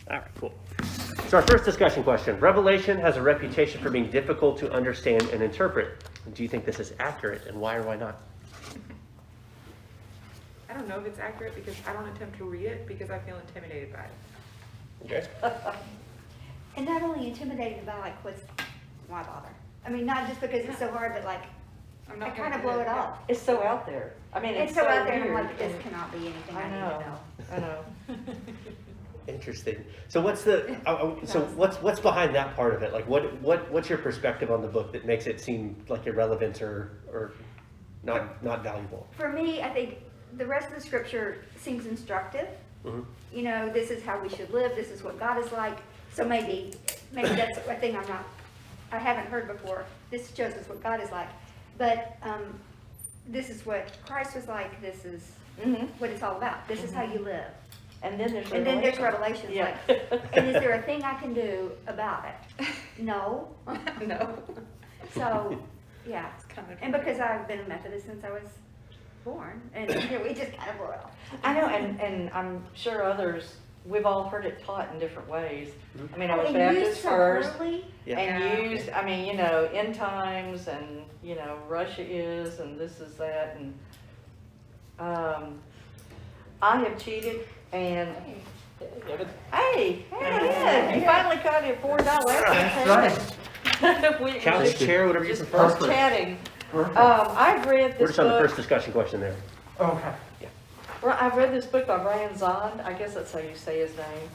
All right, cool. So our first discussion question. Revelation has a reputation for being difficult to understand and interpret. Do you think this is accurate, and why or why not? I don't know if it's accurate because I don't attempt to read it because I feel intimidated by it. Okay. And not only intimidated by like why bother? I mean, not just because it's so hard, but like, I'm I not kind gonna of do blow it, it yeah. off. It's so out there. I mean, It's so out there, and I'm weird, like, this and- cannot be anything I I need to know, know. I know. Interesting. So what's the what's behind that part of it? Like what's your perspective on the book that makes it seem like irrelevant or not valuable? For me, I think the rest of the scripture seems instructive. Mhm. You know, this is how we should live. This is what God is like. So maybe that's a thing I haven't heard before. This shows us what God is like. But this is what Christ was like. This is what it's all about. This is how you live. And then there's And then there's Revelation. Revelations, Yeah. like, and is there a thing I can do about it? No. No. So, yeah. It's kind of. And because I've been a Methodist since I was born, and you know, we just kind of blew it off. I know, and I'm sure others, we've all heard it taught in different ways. I mean, I was And Baptist used so first, poorly. Yeah. and used, I mean, you know, end times, and, you know, Russia is, and this is that, and, I have cheated, and, hey, you finally caught it $4. That's We- Couch, chair, whatever you Just prefer. chatting. Perfect. I've read We're this just on the book. first discussion question there. Okay. Well, I've read this book by Brian Zahnd, I guess that's how you say his name,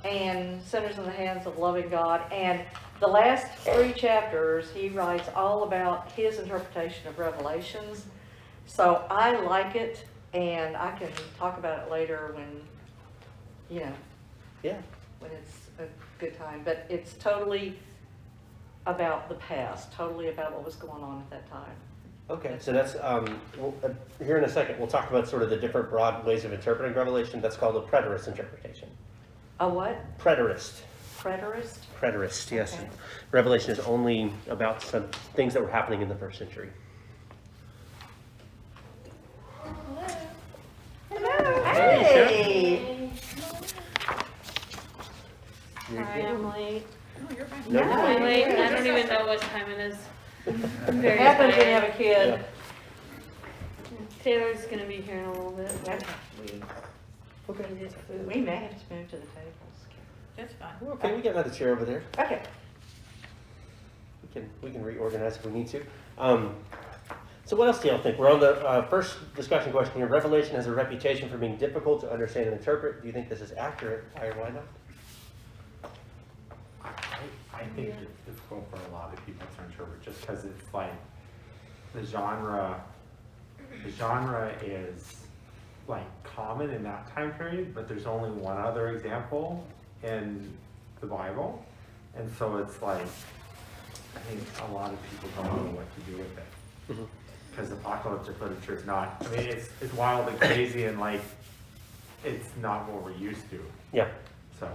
and Sinners in the Hands of Loving God. And the last 3 chapters, he writes all about his interpretation of Revelations. So I like it, and I can talk about it later when, you know, Yeah. when it's a good time. But it's totally about the past, totally about what was going on at that time. Okay, so that's here in a second. We'll talk about sort of the different broad ways of interpreting Revelation. That's called a preterist interpretation. A what? Preterist. Preterist? Preterist, yes. Okay. Revelation is only about some things that were happening in the first century. Hello. Hey! Sorry, I'm late. No, you're fine. No, Yeah. you're I'm late. yeah. I don't even know what time it is. I'm It very happens when you have tired. a kid. Taylor's gonna be here in a little bit. Okay. We need food. We may have to move to the tables. That's fine. Okay, we got another chair over there. Okay. We can reorganize if we need to. So what else do y'all think? We're on the first discussion question here. Revelation has a reputation for being difficult to understand and interpret. Do you think this is accurate? Why or why not? I think it's difficult for a lot of people to interpret just because it's like the genre is like common in that time period, but there's only one other example in the Bible. And so it's like, I think a lot of people don't know what to do with it. Mhm. Because apocalyptic literature is not, I mean, it's wild and crazy and like, it's not what we're used to, Yeah. so.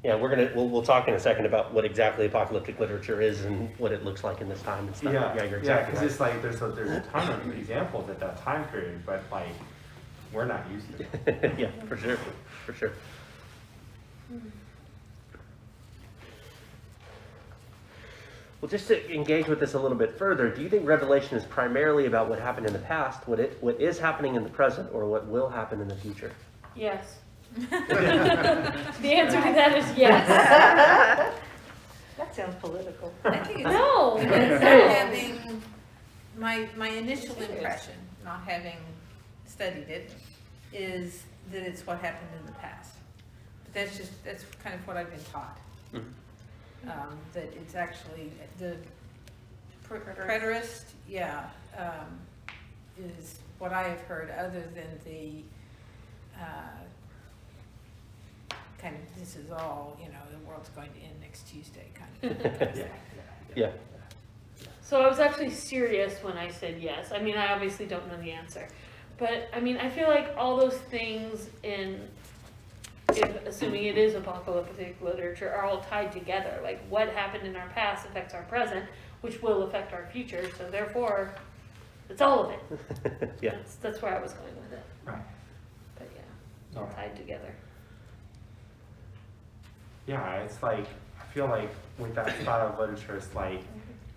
Yeah, we'll talk in a second about what exactly apocalyptic literature is and what it looks like in this time and stuff. Yeah, you're yeah, exactly because right. it's like, there's a ton of examples at that time period, but like, we're not used to it. Yeah, for sure, for sure. Well, just to engage with this a little bit further, do you think Revelation is primarily about what happened in the past, what is happening in the present, or what will happen in the future? Yes. The answer to that is yes. That sounds political. I think it's No. not No. having, my initial impression, not having studied it, is that it's what happened in the past. But that's kind of what I've been taught. Mhm. That it's actually, the preterist, yeah, is what I have heard, other than the, kind of, this is all, you know, the world's going to end next Tuesday kind of thing. Yeah. So I was actually serious when I said yes. I mean, I obviously don't know the answer. But, I mean, I feel like all those things assuming it is apocalyptic literature, are all tied together. Like, what happened in our past affects our present, which will affect our future. So therefore, it's all of it. Yeah. That's where I was going with it. Right. But yeah, all Alright. tied together. Yeah, it's like, I feel like with that style of literature, it's like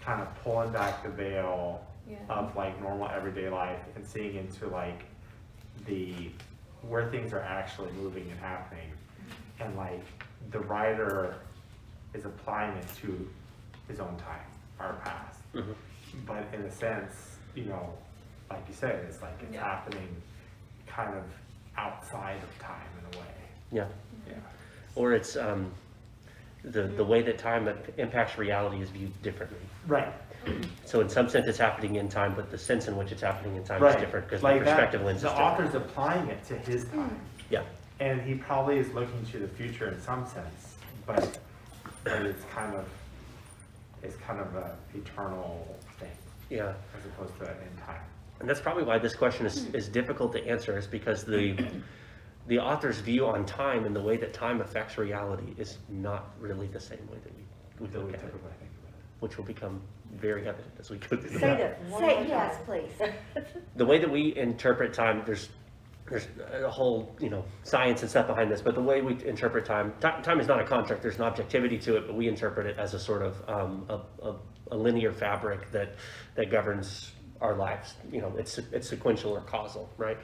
kind of pulling back the veil Yeah. of like normal everyday life and seeing into like where things are actually moving and happening. And like the writer is applying it to his own time, our past. Mhm. But in a sense, you know, like you said, it's like it's Yeah. happening kind of outside of time in a way. Yeah. Yeah. Or it's the way that time impacts reality is viewed differently. Right. So in some sense it's happening in time, but the sense in which it's happening in time is Right. different because Like the that, perspective lens is the different. author's applying it to his time. Yeah. And he probably is looking to the future in some sense, but it's kind of a eternal thing Yeah. as opposed to in time. And that's probably why this question is difficult to answer, is because the author's view on time and the way that time affects reality is not really the same way that we That we look at it, typically think about which will become very evident as we go through the Say book. that one Say more yes, time. please. The way that we interpret time, there's a whole, science and stuff behind this, but the way we interpret time is not a contract, there's an objectivity to it, but we interpret it as a sort of a linear fabric that governs our lives. It's sequential or causal, right?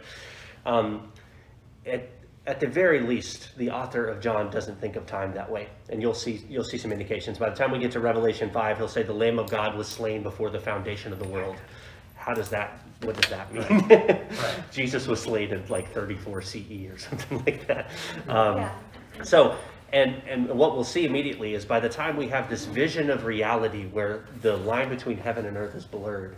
At the very least, the author of John doesn't think of time that way, and you'll see some indications. By the time we get to Revelation 5, he'll say the Lamb of God was slain before the foundation of the world. What does that mean? Right. Jesus was slain in like 34 CE or something like that. Yeah. So, and what we'll see immediately is by the time we have this vision of reality where the line between heaven and earth is blurred,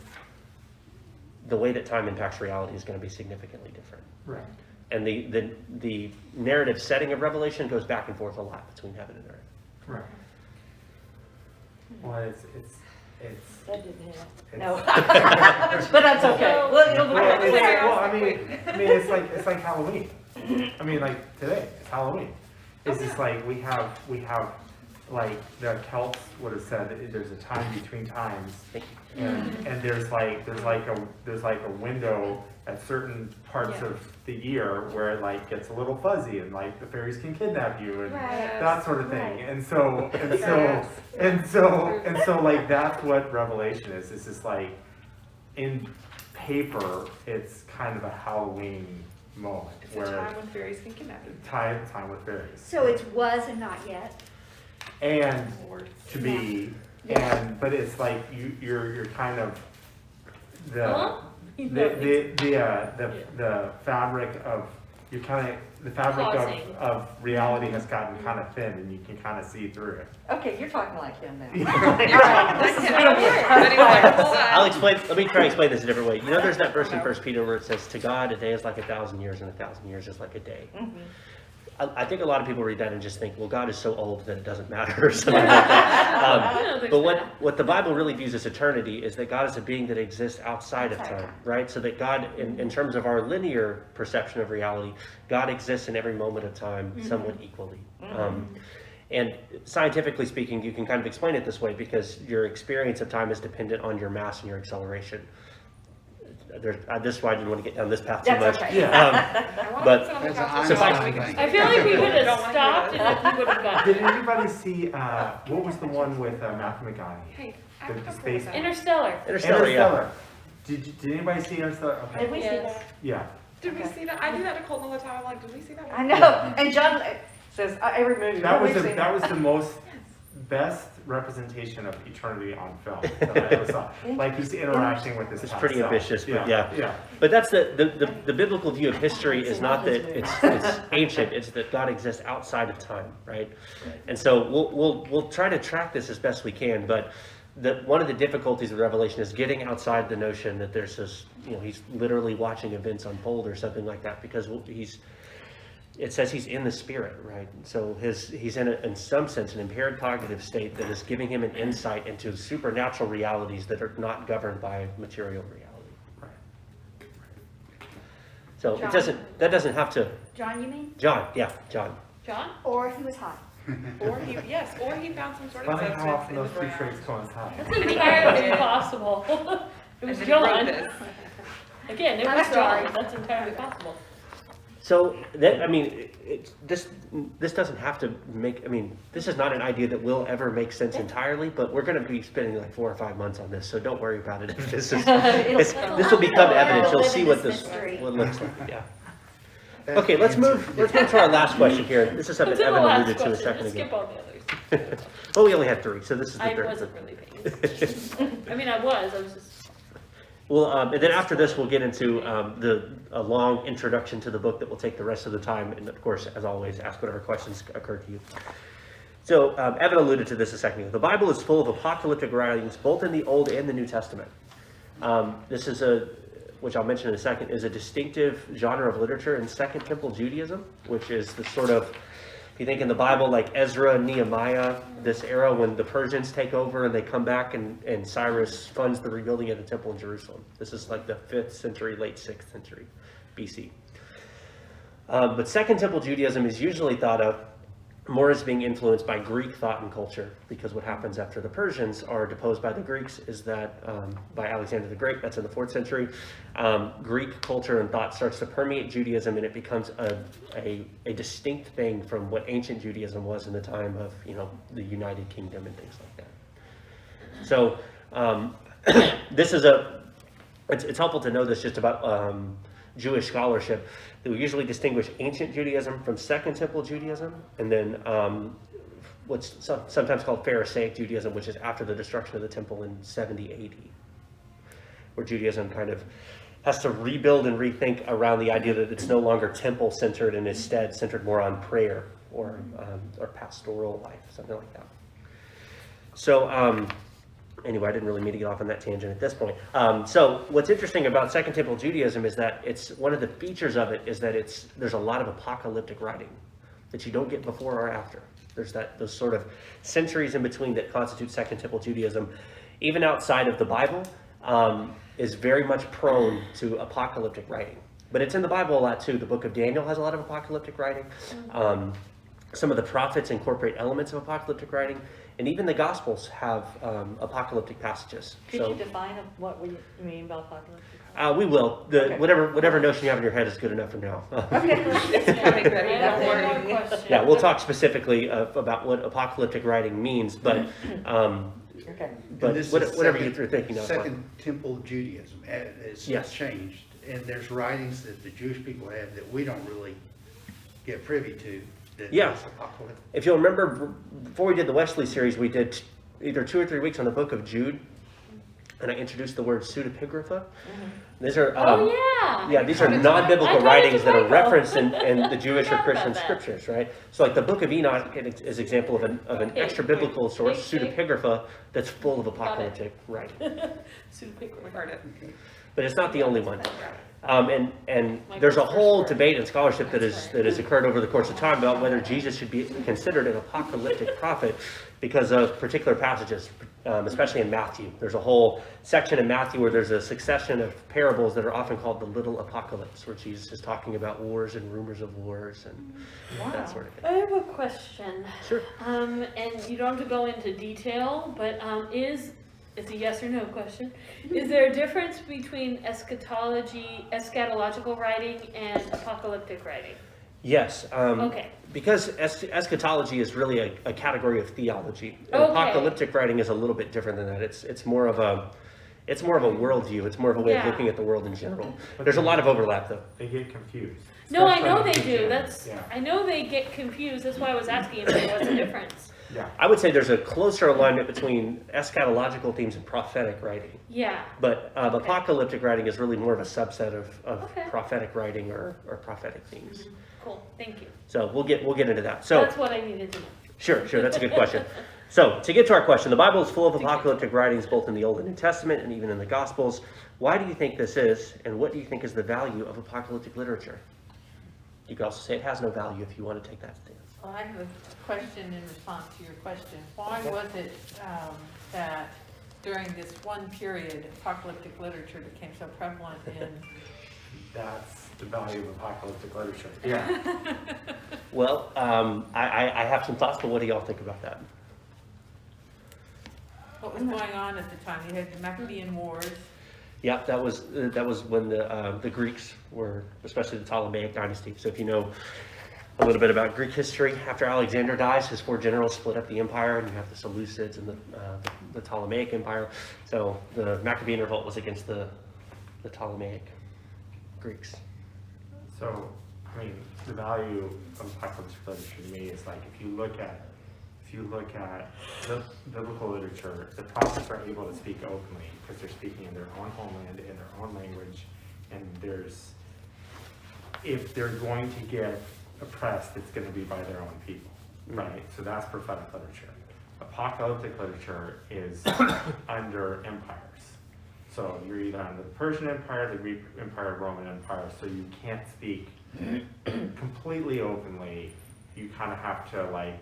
the way that time impacts reality is going to be significantly different. Right. And the narrative setting of Revelation goes back and forth a lot between heaven and earth. Right. Well, it's That didn't happen. It's- No. But that's okay. Well, it'll be Well, clear. it's like Halloween. I mean, like today, it's Halloween. It's just like we have like the Celts would have said that there's a time between times, and there's like a window at certain parts of the year where it like gets a little fuzzy and like the fairies can kidnap you and Right. that sort of thing. Right. And so like that's what Revelation is. It's just like in paper, it's kind of a Halloween moment It's a where time when fairies can kidnap you. time with fairies. So it's was and not yet. And Or to be, Yeah. but it's like you're kind of Huh? the fabric of the fabric Causing. of reality has gotten kind of thin and you can kind of see through it. Okay, you're talking like him now. Right. This is gonna be a But he was like, hold I'll on. explain. Let me try to explain this a different way. There's that verse in 1 Peter where it says, "To God, a day is like 1,000 years, and 1,000 years is like a day." Mhm. I think a lot of people read that and just think, well, God is so old that it doesn't matter or something like that. I don't think But so. what the Bible really views as eternity is that God is a being that exists outside of Outside time, time. right? So that God, in terms of our linear perception of reality, God exists in every moment of time somewhat equally. And scientifically speaking, you can kind of explain it this way because your experience of time is dependent on your mass and your acceleration. This is why I didn't want to get down this path too That's much. okay. I want But- to sit on the That's couch an with Einstein you. thing. I feel like we could Don't have wanna stopped do and that. then we would have gotten Did anybody see what was the one with Matthew McConaughey? Hey, I The have a space- space. Interstellar. Interstellar, yeah. Did anybody see Interstellar? Did Okay. we see Yes. that? Yeah. Did we see that? I do that to Colton all the time. I'm like, did we see that? I know. And John says every movie. That was we've the seen that it. was the most best representation of eternity on film that I ever saw. Like he's interacting with his It's past pretty self. ambitious, but yeah. Yeah. But that's the biblical view of history is not that it's ancient, it's that God exists outside of time, right? And so we'll try to track this as best we can, but one of the difficulties of Revelation is getting outside the notion that there's this, he's literally watching events unfold or something like that, because it says he's in the spirit, right? So he's in some sense an impaired cognitive state that is giving him an insight into supernatural realities that are not governed by material reality. Right. So John? that doesn't have to, John, you mean? John. John? Or he was hot. Or he found some sort of Funny how substance often in those the two ground. traits coincide. That's entirely impossible. It was And then he wrote John. this. Again, it I'm was sorry. John. That's entirely possible. So that, I mean, this doesn't have to make, I mean, this is not an idea that will ever make sense entirely, but we're gonna be spending like 4 or 5 months on this, so don't worry about it. If this is, this will become evidence, you'll see what this, Mystery. what it looks like, yeah. Okay, let's move to our last question here. This is something It's in the Evan last alluded to a question, second just ago. skip all the others. Well, we only had 3, so this is the I third. wasn't really paying attention. I mean, I was just, Well, and then after this, we'll get into a long introduction to the book that will take the rest of the time. And of course, as always, ask whatever questions occur to you. So Evan alluded to this a second ago. The Bible is full of apocalyptic writings, both in the Old and the New Testament. This is which I'll mention in a second, is a distinctive genre of literature in Second Temple Judaism, which is the sort of, if you think in the Bible, like Ezra and Nehemiah, this era when the Persians take over and they come back and Cyrus funds the rebuilding of the temple in Jerusalem. This is like the 5th century, late 6th century BC. But Second Temple Judaism is usually thought of more as being influenced by Greek thought and culture, because what happens after the Persians are deposed by the Greeks is that, by Alexander the Great, that's in the 4th century, Greek culture and thought starts to permeate Judaism, and it becomes a distinct thing from what ancient Judaism was in the time of, the United Kingdom and things like that. So this is it's helpful to know this just about Jewish scholarship. They will usually distinguish ancient Judaism from Second Temple Judaism, and then what's sometimes called Pharisaic Judaism, which is after the destruction of the temple in 70 AD, where Judaism kind of has to rebuild and rethink around the idea that it's no longer temple-centered and instead centered more on prayer or pastoral life, something like that. So anyway, I didn't really mean to get off on that tangent at this point. So what's interesting about Second Temple Judaism is that it's one of the features of it is that there's a lot of apocalyptic writing that you don't get before or after. There's those sort of centuries in between that constitute Second Temple Judaism, even outside of the Bible, is very much prone to apocalyptic writing. But it's in the Bible a lot too. The book of Daniel has a lot of apocalyptic writing. Some of the prophets incorporate elements of apocalyptic writing, and even the Gospels have apocalyptic passages. Could you define what we mean by apocalyptic? We will. Okay. Whatever notion you have in your head is good enough for now. It's coming ready, I have don't one worry. more question. Yeah, we'll talk specifically about what apocalyptic writing means, but Okay. but And this is whatever second- you're thinking of. Second Temple Judaism, it's Yes. changed, and there's writings that the Jewish people have that we don't really get privy to. That Yeah. is apocalyptic. If you'll remember, before we did the Wesley series, we did either 2 or 3 weeks on the book of Jude, and I introduced the word pseudepigrapha. These are these are non-biblical I writings that are typo. referenced in the Jewish or Forgot Christian about that. scriptures, right? So like the book of Enoch is an example of an Okay, extra biblical source, big- pseudepigrapha, that's full of apocalyptic writing. Super Heard it. But it's not the only one. And there's a whole debate in scholarship that has occurred over the course of time about whether Jesus should be considered an apocalyptic prophet because of particular passages, especially in Matthew. There's a whole section in Matthew where there's a succession of parables that are often called the little apocalypse, where Jesus is talking about wars and rumors of wars and that sort of thing. I have a question. Sure. And you don't have to go into detail, but it's a yes or no question. Is there a difference between eschatological writing and apocalyptic writing? Yes. Okay. Because eschatology is really a category of theology. And Okay. apocalyptic writing is a little bit different than that. It's more of a worldview. It's more of a way of Yeah. looking at the world in general. There's a lot of overlap though. They get confused. No, I Especially know in they do. Christianity. I know they get confused. That's why I was asking if there was a difference. Yeah. I would say there's a closer alignment between eschatological themes and prophetic writing. Yeah. But apocalyptic writing is really more of a subset of Okay. prophetic writing or prophetic themes. Cool. Thank you. So we'll get into that. So That's what I needed to know. Sure, that's a good question. So, to get to our question, the Bible is full of apocalyptic writings both in the Old and New Testament and even in the Gospels. Why do you think this is, and what do you think is the value of apocalyptic literature? You could also say it has no value if you want to take that stance. Well, I have a question in response to your question. Why was it that during this one period, apocalyptic literature became so prevalent in? That's the value of apocalyptic literature. Yeah. Well, I have some thoughts, but what do y'all think about that? What was going on at the time? You had the Maccabean Wars. Yeah, that was when the Greeks were, especially the Ptolemaic dynasty. So if you know a little bit about Greek history, after Alexander dies, his 4 generals split up the empire, and you have the Seleucids and the Ptolemaic Empire. So the Maccabean revolt was against the Ptolemaic Greeks. So, I mean, the value of apocalyptic literature to me is like, if you look at the biblical literature, the prophets are able to speak openly because they're speaking in their own homeland, in their own language, and if they're going to get oppressed, it's going to be by their own people, right? So that's prophetic literature. Apocalyptic literature is under empires. So you're either under the Persian Empire, the Greek Empire, Roman Empire, so you can't speak completely openly. You kind of have to like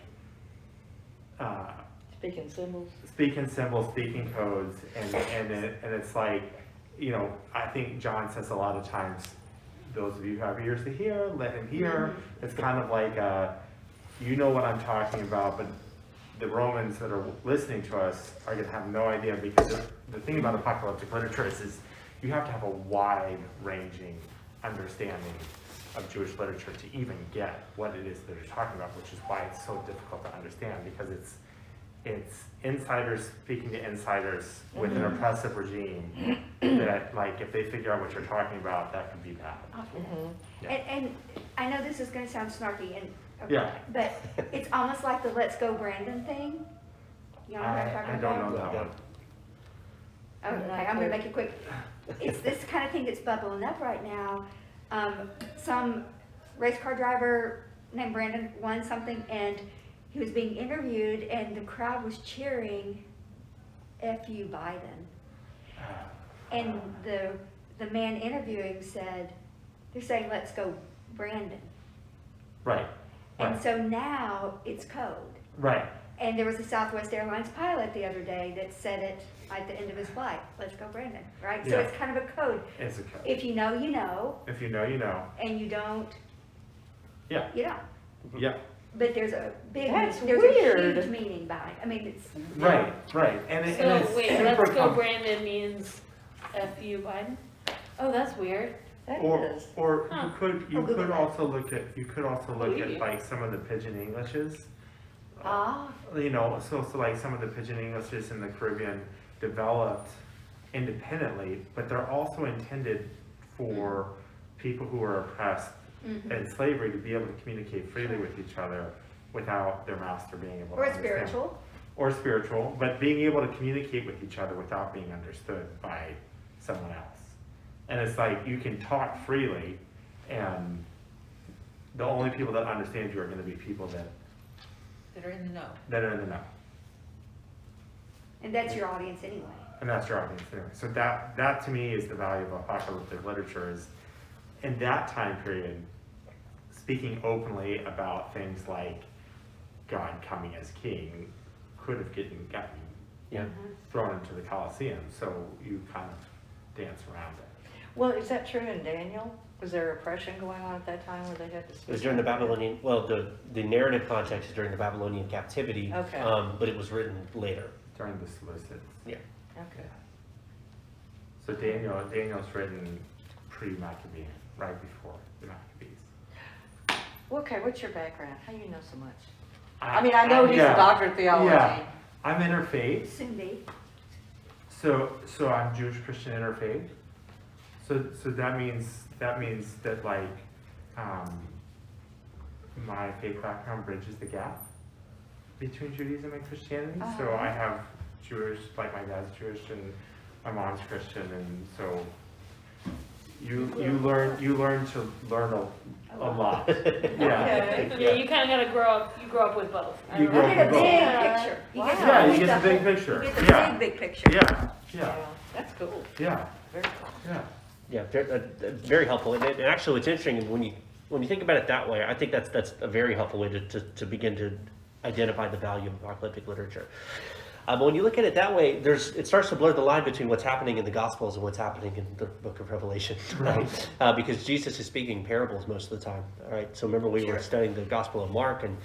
Speak in symbols. speak in symbols, speak in codes, and it's like, you know, I think John says a lot of times, those of you who have ears to hear, let him hear. It's kind of like, you know what I'm talking about, but the Romans that are listening to us are going to have no idea, because the thing about apocalyptic literature is you have to have a wide-ranging understanding of Jewish literature to even get what it is that they're talking about, which is why it's so difficult to understand, because it's insiders speaking to insiders with an oppressive regime that, like, if they figure out what you're talking about, that could be bad. Yeah. And I know this is gonna sound snarky and, Yeah. but it's almost like the Let's Go Brandon thing. You know what I'm talking I about? don't know that one. Okay, I'm gonna make it quick. It's this kind of thing that's bubbling up right now. Some race car driver named Brandon won something, and he was being interviewed, and the crowd was cheering, "F you, Biden." And the man interviewing said, they're saying, "Let's go, Brandon." Right, And right, so now it's code. right. And there was a Southwest Airlines pilot the other day that said it at the end of his flight, "Let's go, Brandon," right? So Yeah. it's kind of a code. It's a code. If you know, you know, If you know, you know. and you don't, Yeah, you don't. yeah. But there's a That's there's weird. a huge meaning behind it. I mean, it's. Right, right. And So it's wait, super let's go Brandon com- means F you Biden? Oh, that's weird. That Or is. you could I'll Google that. also look at yeah. like some of the pidgin Englishes. Ah, You know, so like some of the pidgin Englishes in the Caribbean developed independently, but they're also intended for people who are oppressed in slavery to be able to communicate freely with each other without their master being able to or understand. spiritual. Or spiritual, but being able to communicate with each other without being understood by someone else. And it's like you can talk freely, and the only people that understand you are going to be people that That are in the know. are in the know. And that's your audience anyway. And that's your audience anyway. So that to me is the value of apocalyptic literature, is in that time period, speaking openly about things like God coming as king could have gotten Yeah. thrown into the Colosseum. So you kind of dance around it. Well, is that true in Daniel? Was there oppression going on at that time where they had to speak? It was during the Babylonian, well, the narrative context is during the Babylonian captivity. Okay. But it was written later. During the Seleucids. Yeah. Okay. So Daniel's written pre-Maccabean, right before the Maccabees. Well, okay, what's your background? How do you know so much? I mean, I know he's yeah. a doctor of theology. Yeah. I'm interfaith, Soon be. so I'm Jewish Christian interfaith. So that means that like my faith background bridges the gap between Judaism and Christianity. So I have Jewish, like my dad's Jewish and my mom's Christian, and so you learn to learn a lot. Yeah. Yeah, you kinda gotta grow up with both. I You don't grow know. up You get a with big both. picture. Wow. Yeah, you the get the big whole- picture. You get the Yeah. big picture. Yeah, yeah, That's cool. yeah, Very cool. yeah. Yeah, very helpful. And actually, what's interesting when you think about it that way, I think that's a very helpful way to begin to identify the value of apocalyptic literature. But when you look at it that way, it starts to blur the line between what's happening in the Gospels and what's happening in the Book of Revelation, right? Because Jesus is speaking parables most of the time. All right. So remember, we were studying the Gospel of Mark, and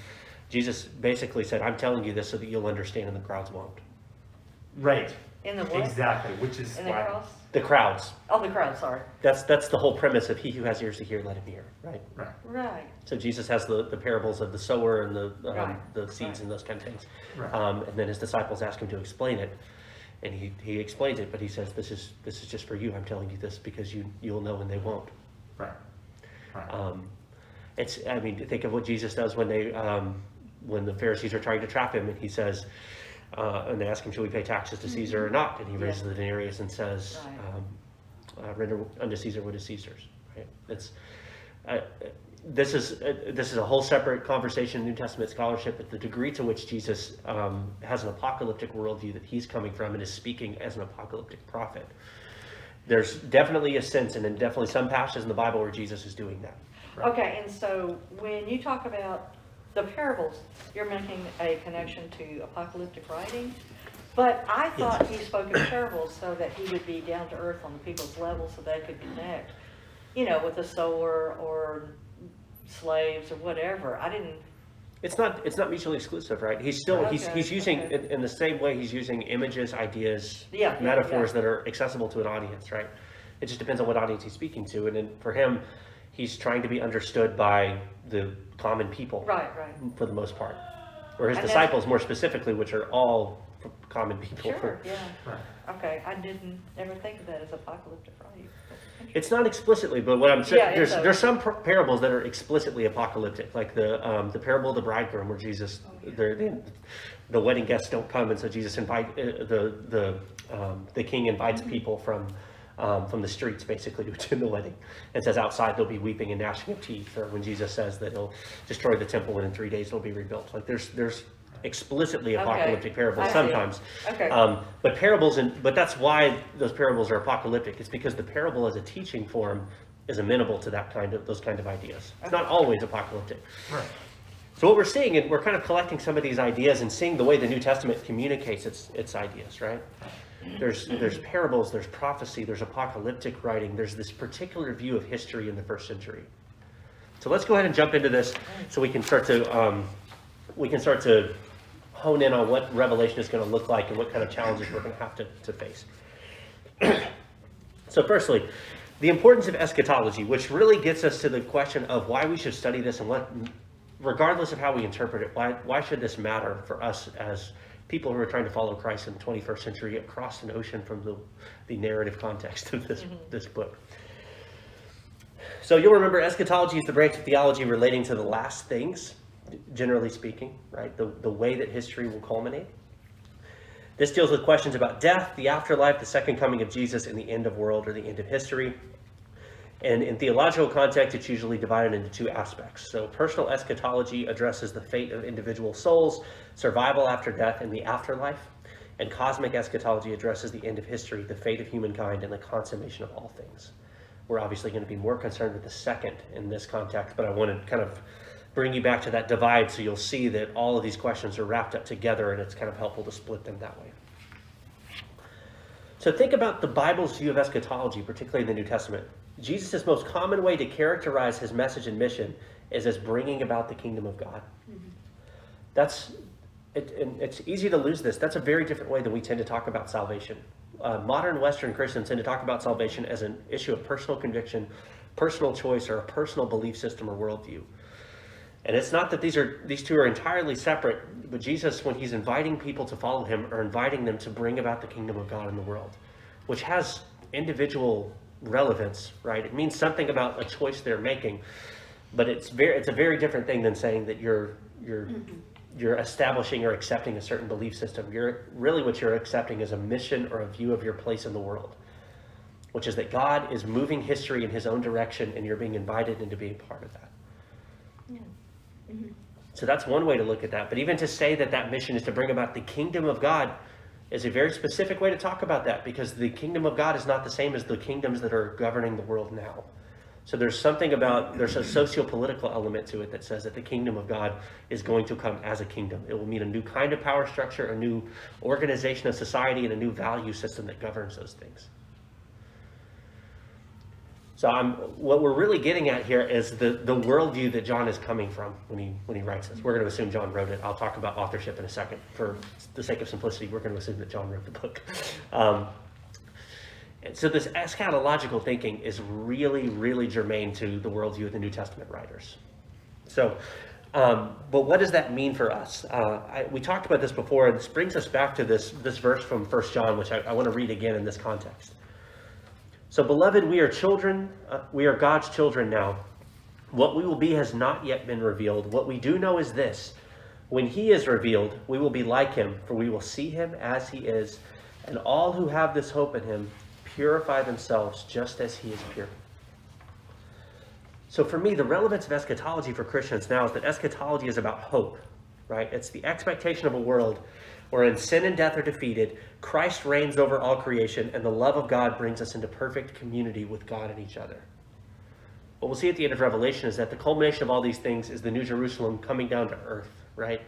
Jesus basically said, "I'm telling you this so that you'll understand, and the crowds won't." Right, In the what? Exactly, which is In the why, cross? The crowds. Oh, the crowd, sorry. That's the whole premise of he who has ears to hear, let him hear, right? right, Right. So Jesus has the parables of the sower and Right, the seeds right. and those kind of things. right, And then his disciples ask him to explain it. And he explains it, but he says, this is just for you. I'm telling you this because you'll know and they won't. right, right. I mean, think of what Jesus does when the Pharisees are trying to trap him, and he says, and they ask him, should we pay taxes to Caesar or not? And he raises the denarius and says, render unto Caesar what is Caesar's. Right? This is a whole separate conversation in New Testament scholarship, but the degree to which Jesus has an apocalyptic worldview that he's coming from and is speaking as an apocalyptic prophet. There's definitely a sense, and then definitely some passages in the Bible where Jesus is doing that. Okay, and so when you talk about the parables, you're making a connection to apocalyptic writing, but I thought he spoke in parables so that he would be down to earth on the people's level so they could connect, with the sower or slaves or whatever. I didn't. It's not mutually exclusive, right? He's still Okay, he's using okay. in the same way he's using images, ideas, Yeah, metaphors yeah. that are accessible to an audience, right? It just depends on what audience he's speaking to, and then for him, he's trying to be understood by the common people, Right. for the most part, or his And disciples more specifically, which are all common people. Sure, yeah. Right. Okay, I didn't ever think of that as apocalyptic writing. It's not explicitly, but what I'm saying, Yeah, it's there's some parables that are explicitly apocalyptic, like the parable of the bridegroom, where Jesus, the wedding guests don't come, and so Jesus the king invites people from the streets basically to attend the wedding, and says outside there'll be weeping and gnashing of teeth, or when Jesus says that he'll destroy the temple and in 3 days it'll be rebuilt. Like there's explicitly apocalyptic parables I see. sometimes. Okay. But parables, but that's why those parables are apocalyptic. It's because the parable as a teaching form is amenable to those kind of ideas. It's not always apocalyptic. Right. So what we're seeing, and we're kind of collecting some of these ideas and seeing the way the New Testament communicates its ideas, right? There's parables, there's prophecy, there's apocalyptic writing, there's this particular view of history in the first century. So let's go ahead and jump into this so we can start to hone in on what Revelation is going to look like and what kind of challenges we're going to have to face. So firstly, the importance of eschatology, which really gets us to the question of why we should study this and what, regardless of how we interpret it, why should this matter for us as people who are trying to follow Christ in the 21st century across an ocean from the narrative context of this book. So you'll remember eschatology is the branch of theology relating to the last things, generally speaking, right? The way that history will culminate. This deals with questions about death, the afterlife, the second coming of Jesus, and the end of world or the end of history. And in theological context, it's usually divided into two aspects. So personal eschatology addresses the fate of individual souls, survival after death, and the afterlife. And cosmic eschatology addresses the end of history, the fate of humankind, and the consummation of all things. We're obviously going to be more concerned with the second in this context, but I want to kind of bring you back to that divide so you'll see that all of these questions are wrapped up together, and it's kind of helpful to split them that way. So think about the Bible's view of eschatology, particularly in the New Testament. Jesus' most common way to characterize his message and mission is as bringing about the kingdom of God. And it's easy to lose this. That's a very different way than we tend to talk about salvation. Modern Western Christians tend to talk about salvation as an issue of personal conviction, personal choice, or a personal belief system or worldview. And it's not that these two are entirely separate, but Jesus, when he's inviting people to follow him, are inviting them to bring about the kingdom of God in the world, which has individual relevance, right? It means something about a choice they're making, but it's a very different thing than saying that you're establishing or accepting a certain belief system. What you're accepting is a mission or a view of your place in the world, which is that God is moving history in his own direction, and you're being invited into being part of that. So that's one way to look at that. But even to say that mission is to bring about the kingdom of God is a very specific way to talk about that, because the kingdom of God is not the same as the kingdoms that are governing the world now. So there's a socio-political element to it that says that the kingdom of God is going to come as a kingdom. It will mean a new kind of power structure, a new organization of society, and a new value system that governs those things. So what we're really getting at here is the worldview that John is coming from when he writes this. We're going to assume John wrote it. I'll talk about authorship in a second. For the sake of simplicity, we're going to assume that John wrote the book. And so this eschatological thinking is really, really germane to the worldview of the New Testament writers. So, but what does that mean for us? We talked about this before, and this brings us back to this verse from 1 John, which I want to read again in this context. So, beloved, we are children, we are God's children now. What we will be has not yet been revealed. What we do know is this: when he is revealed, we will be like him, for we will see him as he is. And all who have this hope in him purify themselves just as he is pure. So for me, the relevance of eschatology for Christians now is that eschatology is about hope, right? It's the expectation of a world wherein sin and death are defeated, Christ reigns over all creation, and the love of God brings us into perfect community with God and each other. What we'll see at the end of Revelation is that the culmination of all these things is the New Jerusalem coming down to earth, right?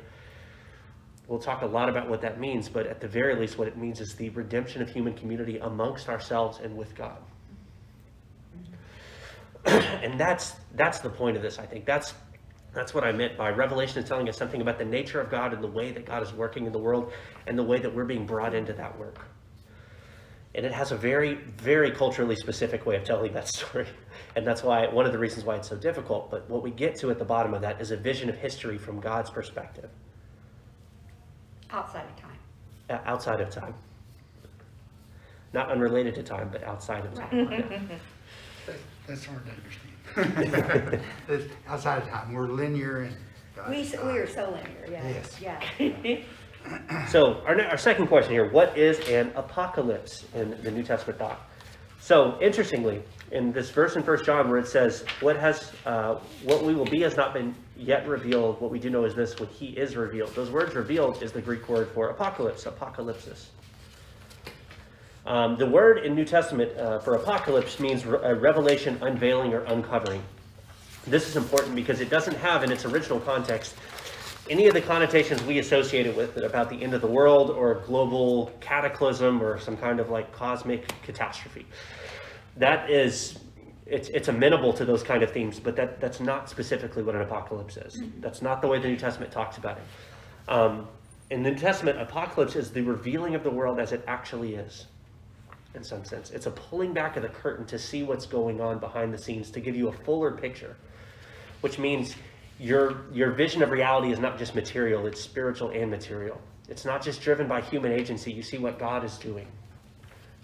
We'll talk a lot about what that means, but at the very least, what it means is the redemption of human community amongst ourselves and with God. And that's the point of this, I think. That's what I meant by Revelation is telling us something about the nature of God and the way that God is working in the world and the way that we're being brought into that work. And it has a very, very culturally specific way of telling that story. And that's why one of the reasons why it's so difficult. But what we get to at the bottom of that is a vision of history from God's perspective. Outside of time. Outside of time. Not unrelated to time, but outside of time. Right. That's hard to understand. It's outside of time, we're linear and. We are so linear, Yes. Yeah. So our second question here, what is an apocalypse in the New Testament thought? So interestingly, in this verse in 1 John where it says, what we will be has not been yet revealed, what we do know is this, when he is revealed. Those words revealed is the Greek word for apocalypse, apocalypsis. The word in New Testament for apocalypse means a revelation, unveiling, or uncovering. This is important because it doesn't have in its original context any of the connotations we associated with it about the end of the world or a global cataclysm or some kind of like cosmic catastrophe. It's amenable to those kind of themes, but that's not specifically what an apocalypse is. That's not the way the New Testament talks about it. In the New Testament, apocalypse is the revealing of the world as it actually is, in some sense. It's a pulling back of the curtain to see what's going on behind the scenes, to give you a fuller picture, which means your vision of reality is not just material, it's spiritual and material. It's not just driven by human agency. You see what God is doing,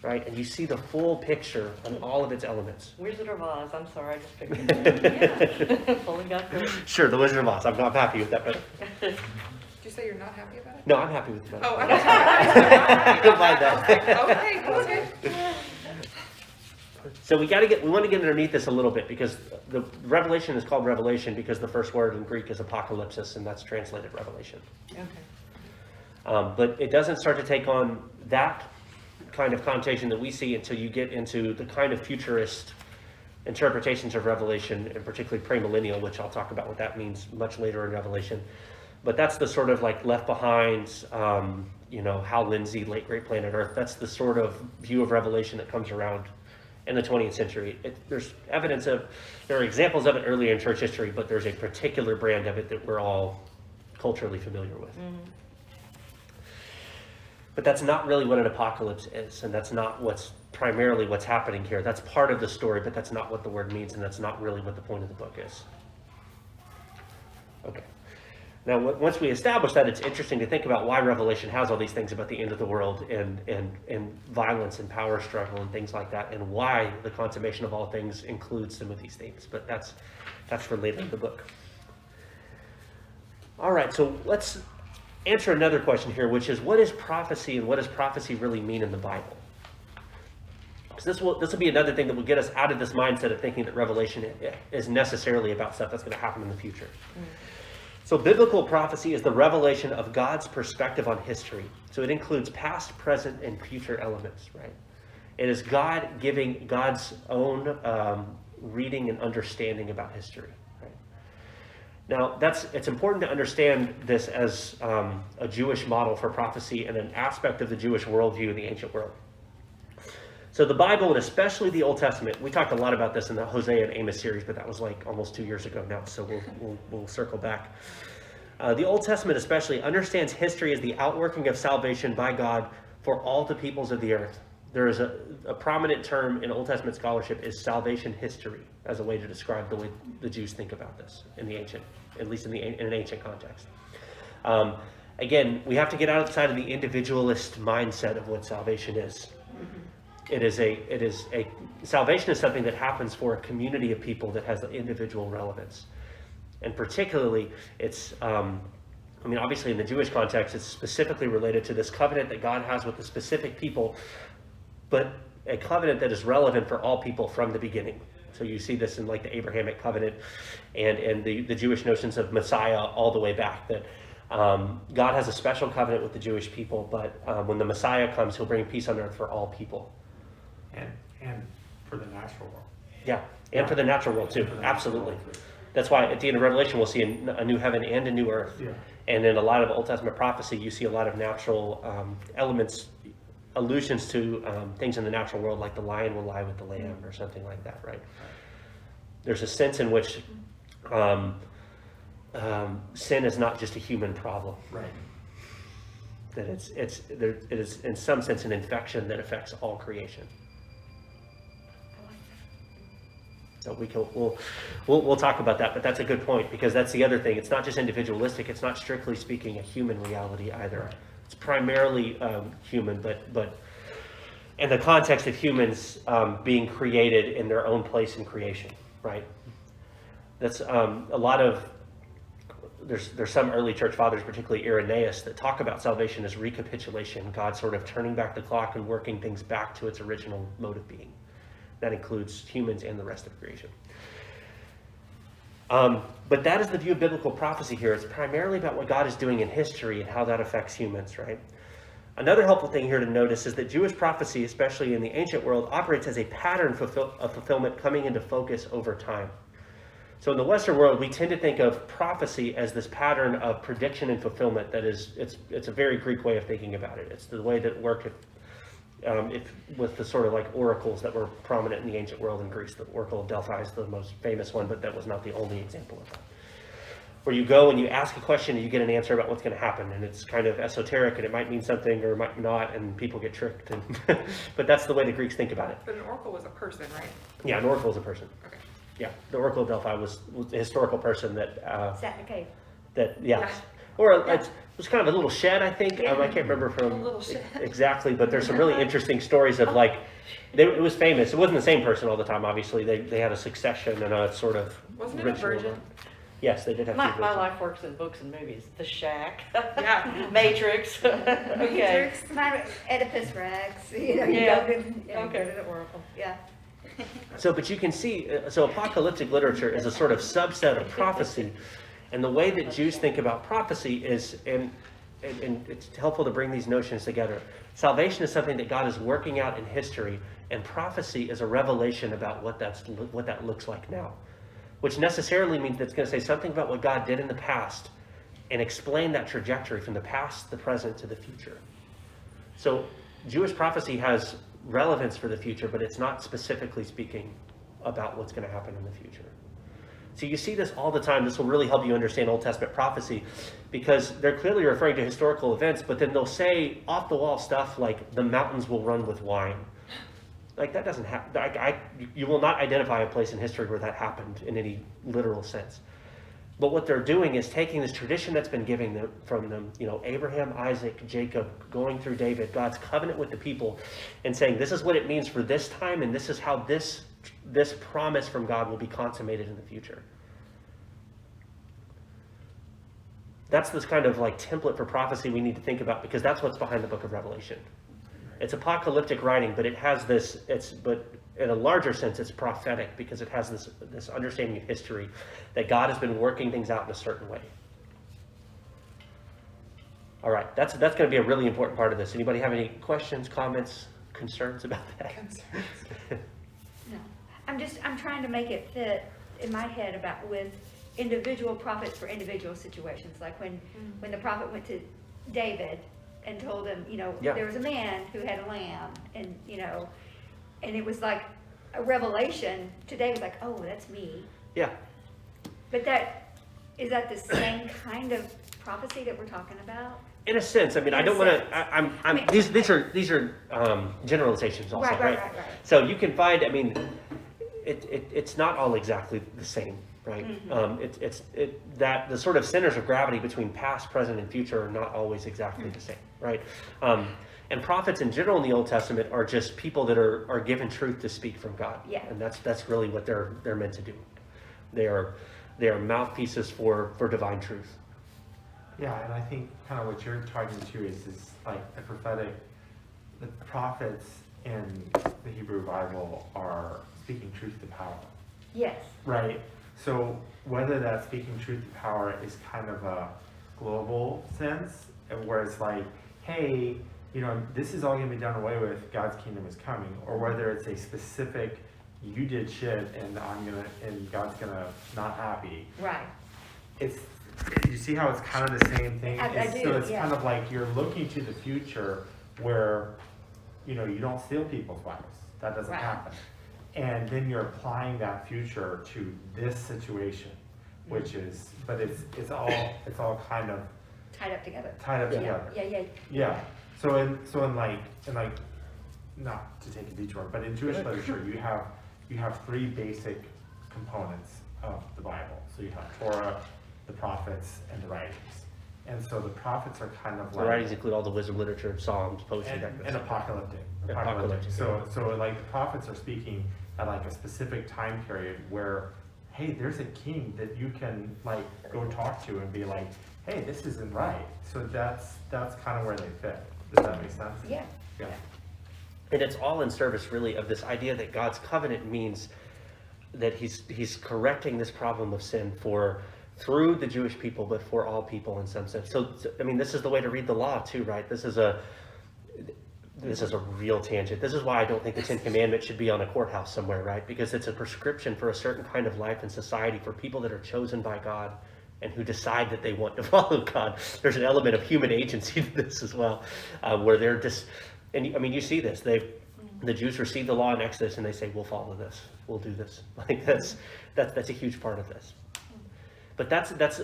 right? And you see the full picture on all of its elements. Wizard of Oz, I'm sorry, I just picked it. Yeah. Pulling back the curtain. Sure, the Wizard of Oz. I'm not happy with that, but Did you say you're not happy about it? no, I'm happy with it. Oh, I'm sorry. You can find that. Okay. So we want to get underneath this a little bit because the Revelation is called Revelation because the first word in Greek is apocalypsis, and that's translated revelation. Okay. But it doesn't start to take on that kind of connotation that we see until you get into the kind of futurist interpretations of Revelation, and particularly premillennial, which I'll talk about what that means much later in Revelation. But that's the sort of like Left Behind, Hal Lindsey, Late Great Planet Earth. That's the sort of view of Revelation that comes around in the 20th century. There are examples of it earlier in church history, but there's a particular brand of it that we're all culturally familiar with. Mm-hmm. But that's not really what an apocalypse is, and that's not primarily what's happening here. That's part of the story, but that's not what the word means, and that's not really what the point of the book is. Okay. Now, once we establish that, it's interesting to think about why Revelation has all these things about the end of the world and violence and power struggle and things like that, and why the consummation of all things includes some of these themes. But that's for later in the book. All right, so let's answer another question here, which is, what is prophecy, and what does prophecy really mean in the Bible? Because this will be another thing that will get us out of this mindset of thinking that Revelation is necessarily about stuff that's going to happen in the future. So biblical prophecy is the revelation of God's perspective on history. So it includes past, present, and future elements, right? It is God giving God's own reading and understanding about history, right? Now, it's important to understand this as a Jewish model for prophecy and an aspect of the Jewish worldview in the ancient world. So the Bible, and especially the Old Testament, we talked a lot about this in the Hosea and Amos series, but that was like almost 2 years ago now, so we'll circle back. The Old Testament especially understands history as the outworking of salvation by God for all the peoples of the earth. There is a prominent term in Old Testament scholarship is salvation history as a way to describe the way the Jews think about this in the ancient, at least in an ancient context. Again, we have to get outside of the individualist mindset of what salvation is. Salvation is something that happens for a community of people that has individual relevance. And particularly, it's, obviously in the Jewish context, it's specifically related to this covenant that God has with a specific people, but a covenant that is relevant for all people from the beginning. So you see this in like the Abrahamic covenant and the Jewish notions of Messiah all the way back, that God has a special covenant with the Jewish people, but when the Messiah comes, he'll bring peace on earth for all people. And for the natural world. Yeah, and for the natural world too, absolutely. That's why at the end of Revelation, we'll see a new heaven and a new earth. Yeah. And in a lot of Old Testament prophecy, you see a lot of natural elements, allusions to things in the natural world, like the lion will lie with the lamb or something like that, right? There's a sense in which sin is not just a human problem. Right. That it is in some sense an infection that affects all creation. So we'll talk about that, but that's a good point, because that's the other thing. It's not just individualistic. It's not strictly speaking a human reality either. It's primarily human, but in the context of humans being created in their own place in creation, right? That's a lot of, there's some early church fathers, particularly Irenaeus, that talk about salvation as recapitulation, God sort of turning back the clock and working things back to its original mode of being. That includes humans and the rest of creation. But that is the view of biblical prophecy here. It's primarily about what God is doing in history and how that affects humans, right? Another helpful thing here to notice is that Jewish prophecy, especially in the ancient world, operates as a pattern of fulfillment coming into focus over time. So in the Western world, we tend to think of prophecy as this pattern of prediction and fulfillment that is, it's a very Greek way of thinking about it. It's the way that it worked with the sort of like oracles that were prominent in the ancient world in Greece. The Oracle of Delphi is the most famous one, but that was not the only example of that. Where you go and you ask a question and you get an answer about what's going to happen, and it's kind of esoteric and it might mean something or it might not, and people get tricked. But that's the way the Greeks think about it. But an oracle was a person, right? Yeah, an oracle is a person. Okay. Yeah, the Oracle of Delphi was a historical person that Sat in a cave. yeah. Or it was kind of a little shed, I think. I can't remember A little shed. exactly, but there's some really interesting stories of like, it was famous. It wasn't the same person all the time, obviously. They had a succession and a sort of Wasn't it a ritual. virgin? Yes, they did have My two virgins. life works in books and movies. The Shack. Yeah. Matrix. Okay. Matrix, Oedipus Rex, you know, you Yeah. go to, yeah, Okay. go to the Oracle, yeah. So, but you can see, so apocalyptic literature is a sort of subset of prophecy. And the way that Jews think about prophecy is, and it's helpful to bring these notions together. Salvation is something that God is working out in history, and prophecy is a revelation about what that looks like now. Which necessarily means that it's going to say something about what God did in the past and explain that trajectory from the past, the present, to the future. So Jewish prophecy has relevance for the future, but it's not specifically speaking about what's going to happen in the future. So you see this all the time. This will really help you understand Old Testament prophecy, because they're clearly referring to historical events, but then they'll say off-the-wall stuff like the mountains will run with wine. Like that doesn't happen. You will not identify a place in history where that happened in any literal sense. But what they're doing is taking this tradition that's been given from them, Abraham, Isaac, Jacob, going through David, God's covenant with the people, and saying this is what it means for this time, and this is how this promise from God will be consummated in the future. That's this kind of like template for prophecy we need to think about, because that's what's behind the book of Revelation. It's apocalyptic writing, but it has this, but in a larger sense, it's prophetic, because it has this understanding of history that God has been working things out in a certain way. All right, that's going to be a really important part of this. Anybody have any questions, comments, concerns about that? No, I'm trying to make it fit in my head with individual prophets for individual situations, like when the prophet went to David and told him, Yeah. there was a man who had a lamb, and and it was like a revelation. Today was like, oh, that's me. Yeah. But that, is that the same kind of prophecy that we're talking about? In a sense, I mean, I In a don't want sense. to. I'm. I mean, These are generalizations also, Right, right? right. So you can find. I mean, it's not all exactly the same, right? That the sort of centers of gravity between past, present, and future are not always exactly the same, right? And prophets in general in the Old Testament are just people that are given truth to speak from God. Yeah. And that's really what they're meant to do. They are mouthpieces for divine truth. Yeah, and I think kind of what you're talking to is like the prophetic, the prophets in the Hebrew Bible are speaking truth to power, Yes. right? So whether that speaking truth to power is kind of a global sense, where it's like, hey, you know, this is all gonna be done away with, God's kingdom is coming, or whether it's a specific, you did shit and God's gonna not happy. Right. You see how it's kind of the same thing? I do, So it's yeah. kind of like you're looking to the future where, you know, you don't steal people's wives. That doesn't Right. happen. And then you're applying that future to this situation, which is, but it's all kind of Tied up together. tied up Yeah, together. yeah. Yeah. So in like, not to take a detour, but in Jewish literature, you have three basic components of the Bible. So you have Torah, the prophets, and the writings. And so the prophets are kind of The like, writings include all the wisdom literature, Psalms, poetry, that kind of and stuff. apocalyptic. Apocalyptic, So like the prophets are speaking at like a specific time period where, hey, there's a king that you can like go talk to and be like, hey, this isn't right. So that's kind of where they fit. Does that make sense? Yeah. Yeah. And it's all in service, really, of this idea that God's covenant means that he's correcting this problem of sin through the Jewish people, but for all people in some sense. So, I mean, this is the way to read the law too, right? This is a real tangent. This is why I don't think the Ten Commandments should be on a courthouse somewhere, right? Because it's a prescription for a certain kind of life in society for people that are chosen by God and who decide that they want to follow God. There's an element of human agency to this as well, where they're just, and I mean, you see this. The Jews receive the law in Exodus and they say, we'll follow this, we'll do this. Like that's a huge part of this. But that's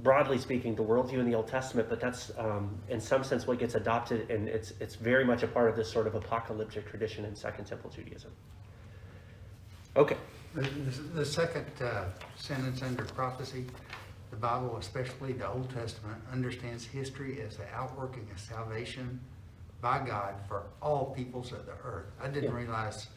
broadly speaking the worldview in the Old Testament. But that's in some sense what gets adopted, and it's very much a part of this sort of apocalyptic tradition in Second Temple Judaism. Okay. The second sentence under prophecy, the Bible, especially the Old Testament, understands history as the outworking of salvation by God for all peoples of the earth. I didn't realize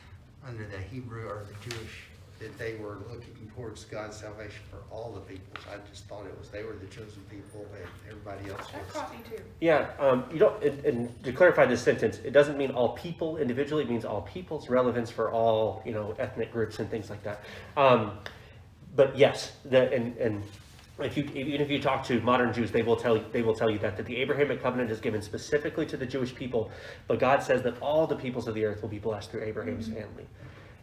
under the Hebrew or the Jewish that they were looking towards God's salvation for all the peoples. I just thought it was they were the chosen people and everybody else That was. caught me too. Yeah, you don't, and to clarify this sentence, it doesn't mean all people individually, it means all peoples, relevance for all, ethnic groups and things like that. But yes, and even if you talk to modern Jews, they will tell you that the Abrahamic covenant is given specifically to the Jewish people, but God says that all the peoples of the earth will be blessed through Abraham's family.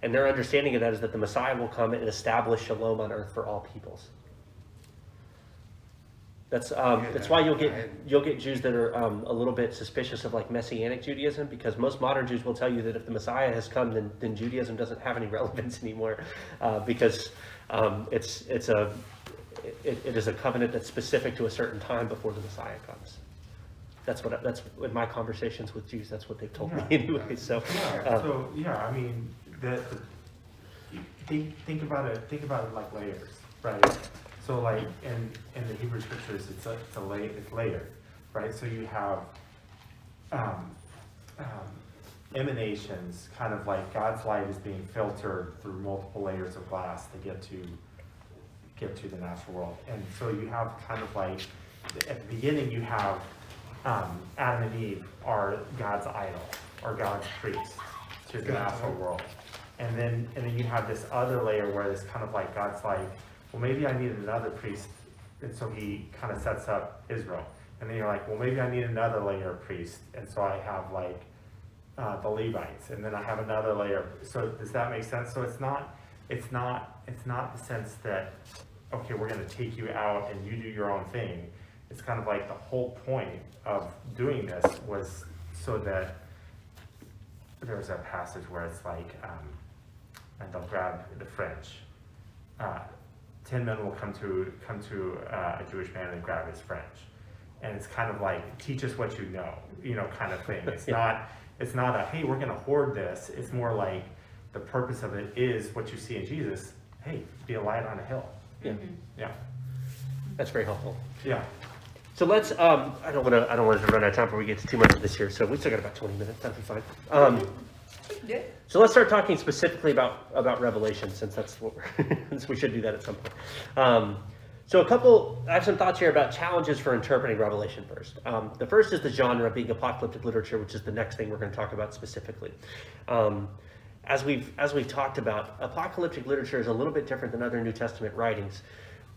And their understanding of that is that the Messiah will come and establish shalom on earth for all peoples. That's why you'll get Jews that are a little bit suspicious of like Messianic Judaism, because most modern Jews will tell you that if the Messiah has come, then Judaism doesn't have any relevance anymore, because it is a covenant that's specific to a certain time before the Messiah comes. That's in my conversations with Jews. That's what they've told me anyway. So I mean, think about it like layers, right? So like in the Hebrew scriptures, it's layered, right? So you have emanations, kind of like God's light is being filtered through multiple layers of glass to get to the natural world. And so you have kind of like, at the beginning you have Adam and Eve are God's idol, or God's priest to the natural world. And then you have this other layer where it's kind of like God's like, well, maybe I need another priest. And so he kind of sets up Israel. And then you're like, well, maybe I need another layer of priest. And so I have like the Levites, and then I have another layer. So does that make sense? So it's not the sense that, okay, we're going to take you out and you do your own thing. It's kind of like the whole point of doing this was so that there's a passage where it's like, and they'll grab the fringe. 10 men will come to a Jewish man and grab his fringe. And it's kind of like, teach us what you know, kind of thing. It's it's not a, hey, we're gonna hoard this. It's more like, the purpose of it is what you see in Jesus. Hey, be a light on a hill. Yeah, Yeah, that's very helpful. yeah. So let's, I don't want to run out of time before we get to too much of this here, so we still got about 20 minutes, that'll be fine. Good. So let's start talking specifically about Revelation, since that's what since we should do that at some point. I have some thoughts here about challenges for interpreting Revelation first. The first is the genre being apocalyptic literature, which is the next thing we're going to talk about specifically. As we've talked about, apocalyptic literature is a little bit different than other New Testament writings.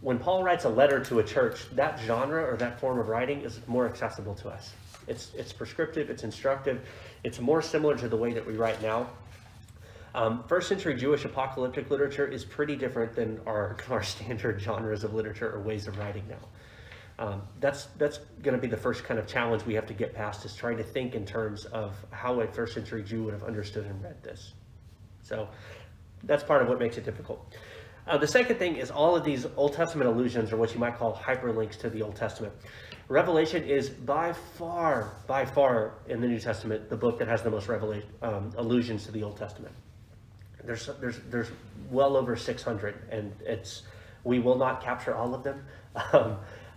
When Paul writes a letter to a church, that genre or that form of writing is more accessible to us. It's prescriptive, it's instructive, it's more similar to the way that we write now. First century Jewish apocalyptic literature is pretty different than our standard genres of literature or ways of writing now. That's going to be the first kind of challenge we have to get past, is trying to think in terms of how a first century Jew would have understood and read this. So that's part of what makes it difficult. The second thing is all of these Old Testament allusions, or what you might call hyperlinks to the Old Testament. Revelation is by far in the New Testament the book that has the most allusions to the Old Testament. There's well over 600, and we will not capture all of them,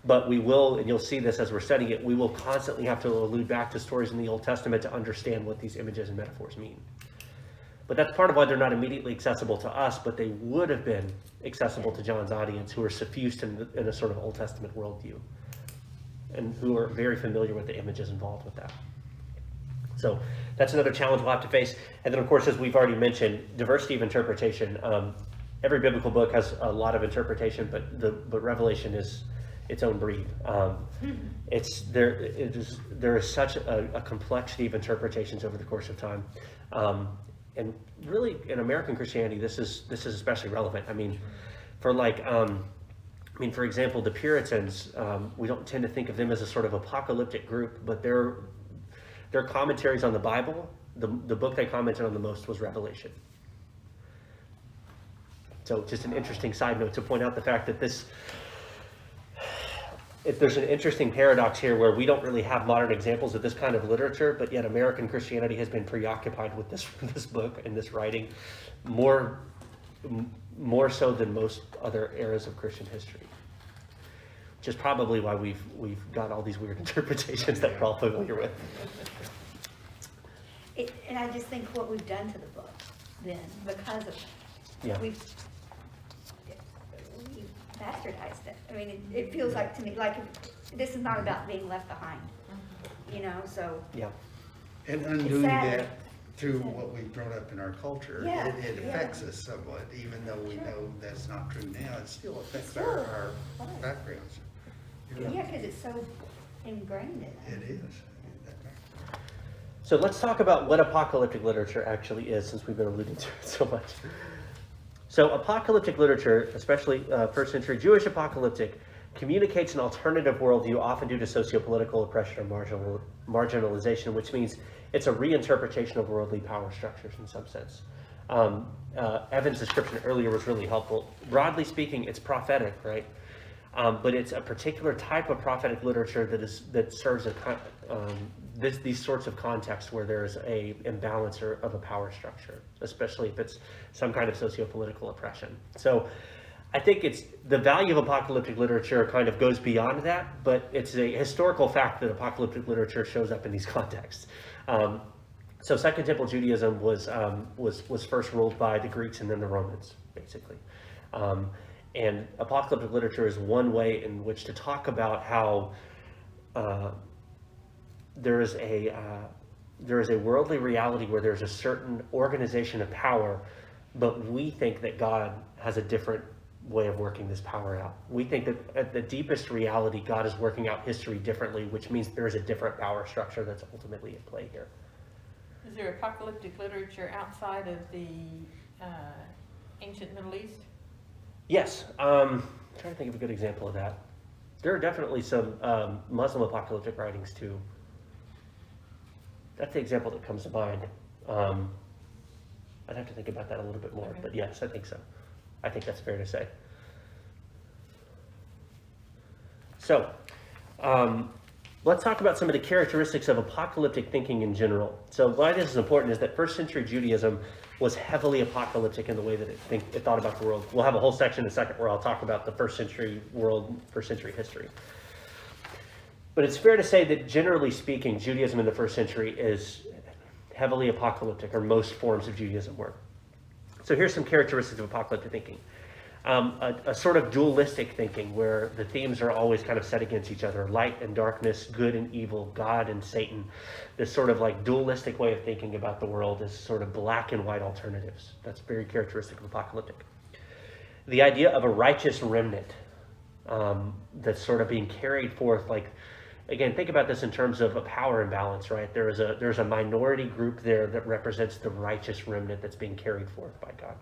but we will, and you'll see this as we're studying it, we will constantly have to allude back to stories in the Old Testament to understand what these images and metaphors mean. But that's part of why they're not immediately accessible to us, but they would have been accessible to John's audience, who are suffused in a sort of Old Testament worldview, and who are very familiar with the images involved with that. So that's another challenge we'll have to face. And then, of course, as we've already mentioned, diversity of interpretation. Every biblical book has a lot of interpretation, but Revelation is its own breed. There is such a complexity of interpretations over the course of time. And really, in American Christianity, this is especially relevant. I mean, for example, the Puritans, we don't tend to think of them as a sort of apocalyptic group, but their commentaries on the Bible, the book they commented on the most was Revelation. So just an interesting side note to point out the fact that there's an interesting paradox here where we don't really have modern examples of this kind of literature, but yet American Christianity has been preoccupied with this book and this writing more so than most other eras of Christian history. Which is probably why we've got all these weird interpretations that we're all familiar with. And I just think what we've done to the book then, because of Yeah. we've bastardized it. I mean, it feels like to me, like this is not about being left behind, so. Yeah. And undoing sad. that through what we've grown up in our culture, Yeah, it yeah. affects us somewhat, even though we know that's not true now, it still affects Still, our right. backgrounds. You're right. Yeah, because it's so ingrained in us. It is. So let's talk about what apocalyptic literature actually is, since we've been alluding to it so much. So apocalyptic literature, especially first century Jewish apocalyptic, communicates an alternative worldview, often due to sociopolitical oppression or marginalization, which means it's a reinterpretation of worldly power structures in some sense. Evan's description earlier was really helpful. Broadly speaking, it's prophetic, right? But it's a particular type of prophetic literature that serves these sorts of contexts where there is a imbalance of a power structure, especially if it's some kind of socio-political oppression. So I think it's the value of apocalyptic literature kind of goes beyond that, but it's a historical fact that apocalyptic literature shows up in these contexts. So Second Temple Judaism was first ruled by the Greeks and then the Romans, basically. And apocalyptic literature is one way in which to talk about how there is a worldly reality where there's a certain organization of power, but we think that God has a different way of working this power out. We think that at the deepest reality, God is working out history differently, which means there is a different power structure that's ultimately at play here. Is there apocalyptic literature outside of the ancient Middle East? Yes, I'm trying to think of a good example of that. There are definitely some Muslim apocalyptic writings too. That's the example that comes to mind. I'd have to think about that a little bit more, but yes, I think so. I think that's fair to say. So, let's talk about some of the characteristics of apocalyptic thinking in general. So why this is important is that first century Judaism was heavily apocalyptic in the way that it thought about the world. We'll have a whole section in a second where I'll talk about the first century world, first century history. But it's fair to say that generally speaking, Judaism in the first century is heavily apocalyptic, or most forms of Judaism were. So here's some characteristics of apocalyptic thinking. A sort of dualistic thinking where the themes are always kind of set against each other, light and darkness, good and evil, God and Satan. This sort of like dualistic way of thinking about the world is sort of black and white alternatives. That's very characteristic of apocalyptic. The idea of a righteous remnant that's sort of being carried forth, like, again, think about this in terms of a power imbalance, right? There's a minority group there that represents the righteous remnant that's being carried forth by God.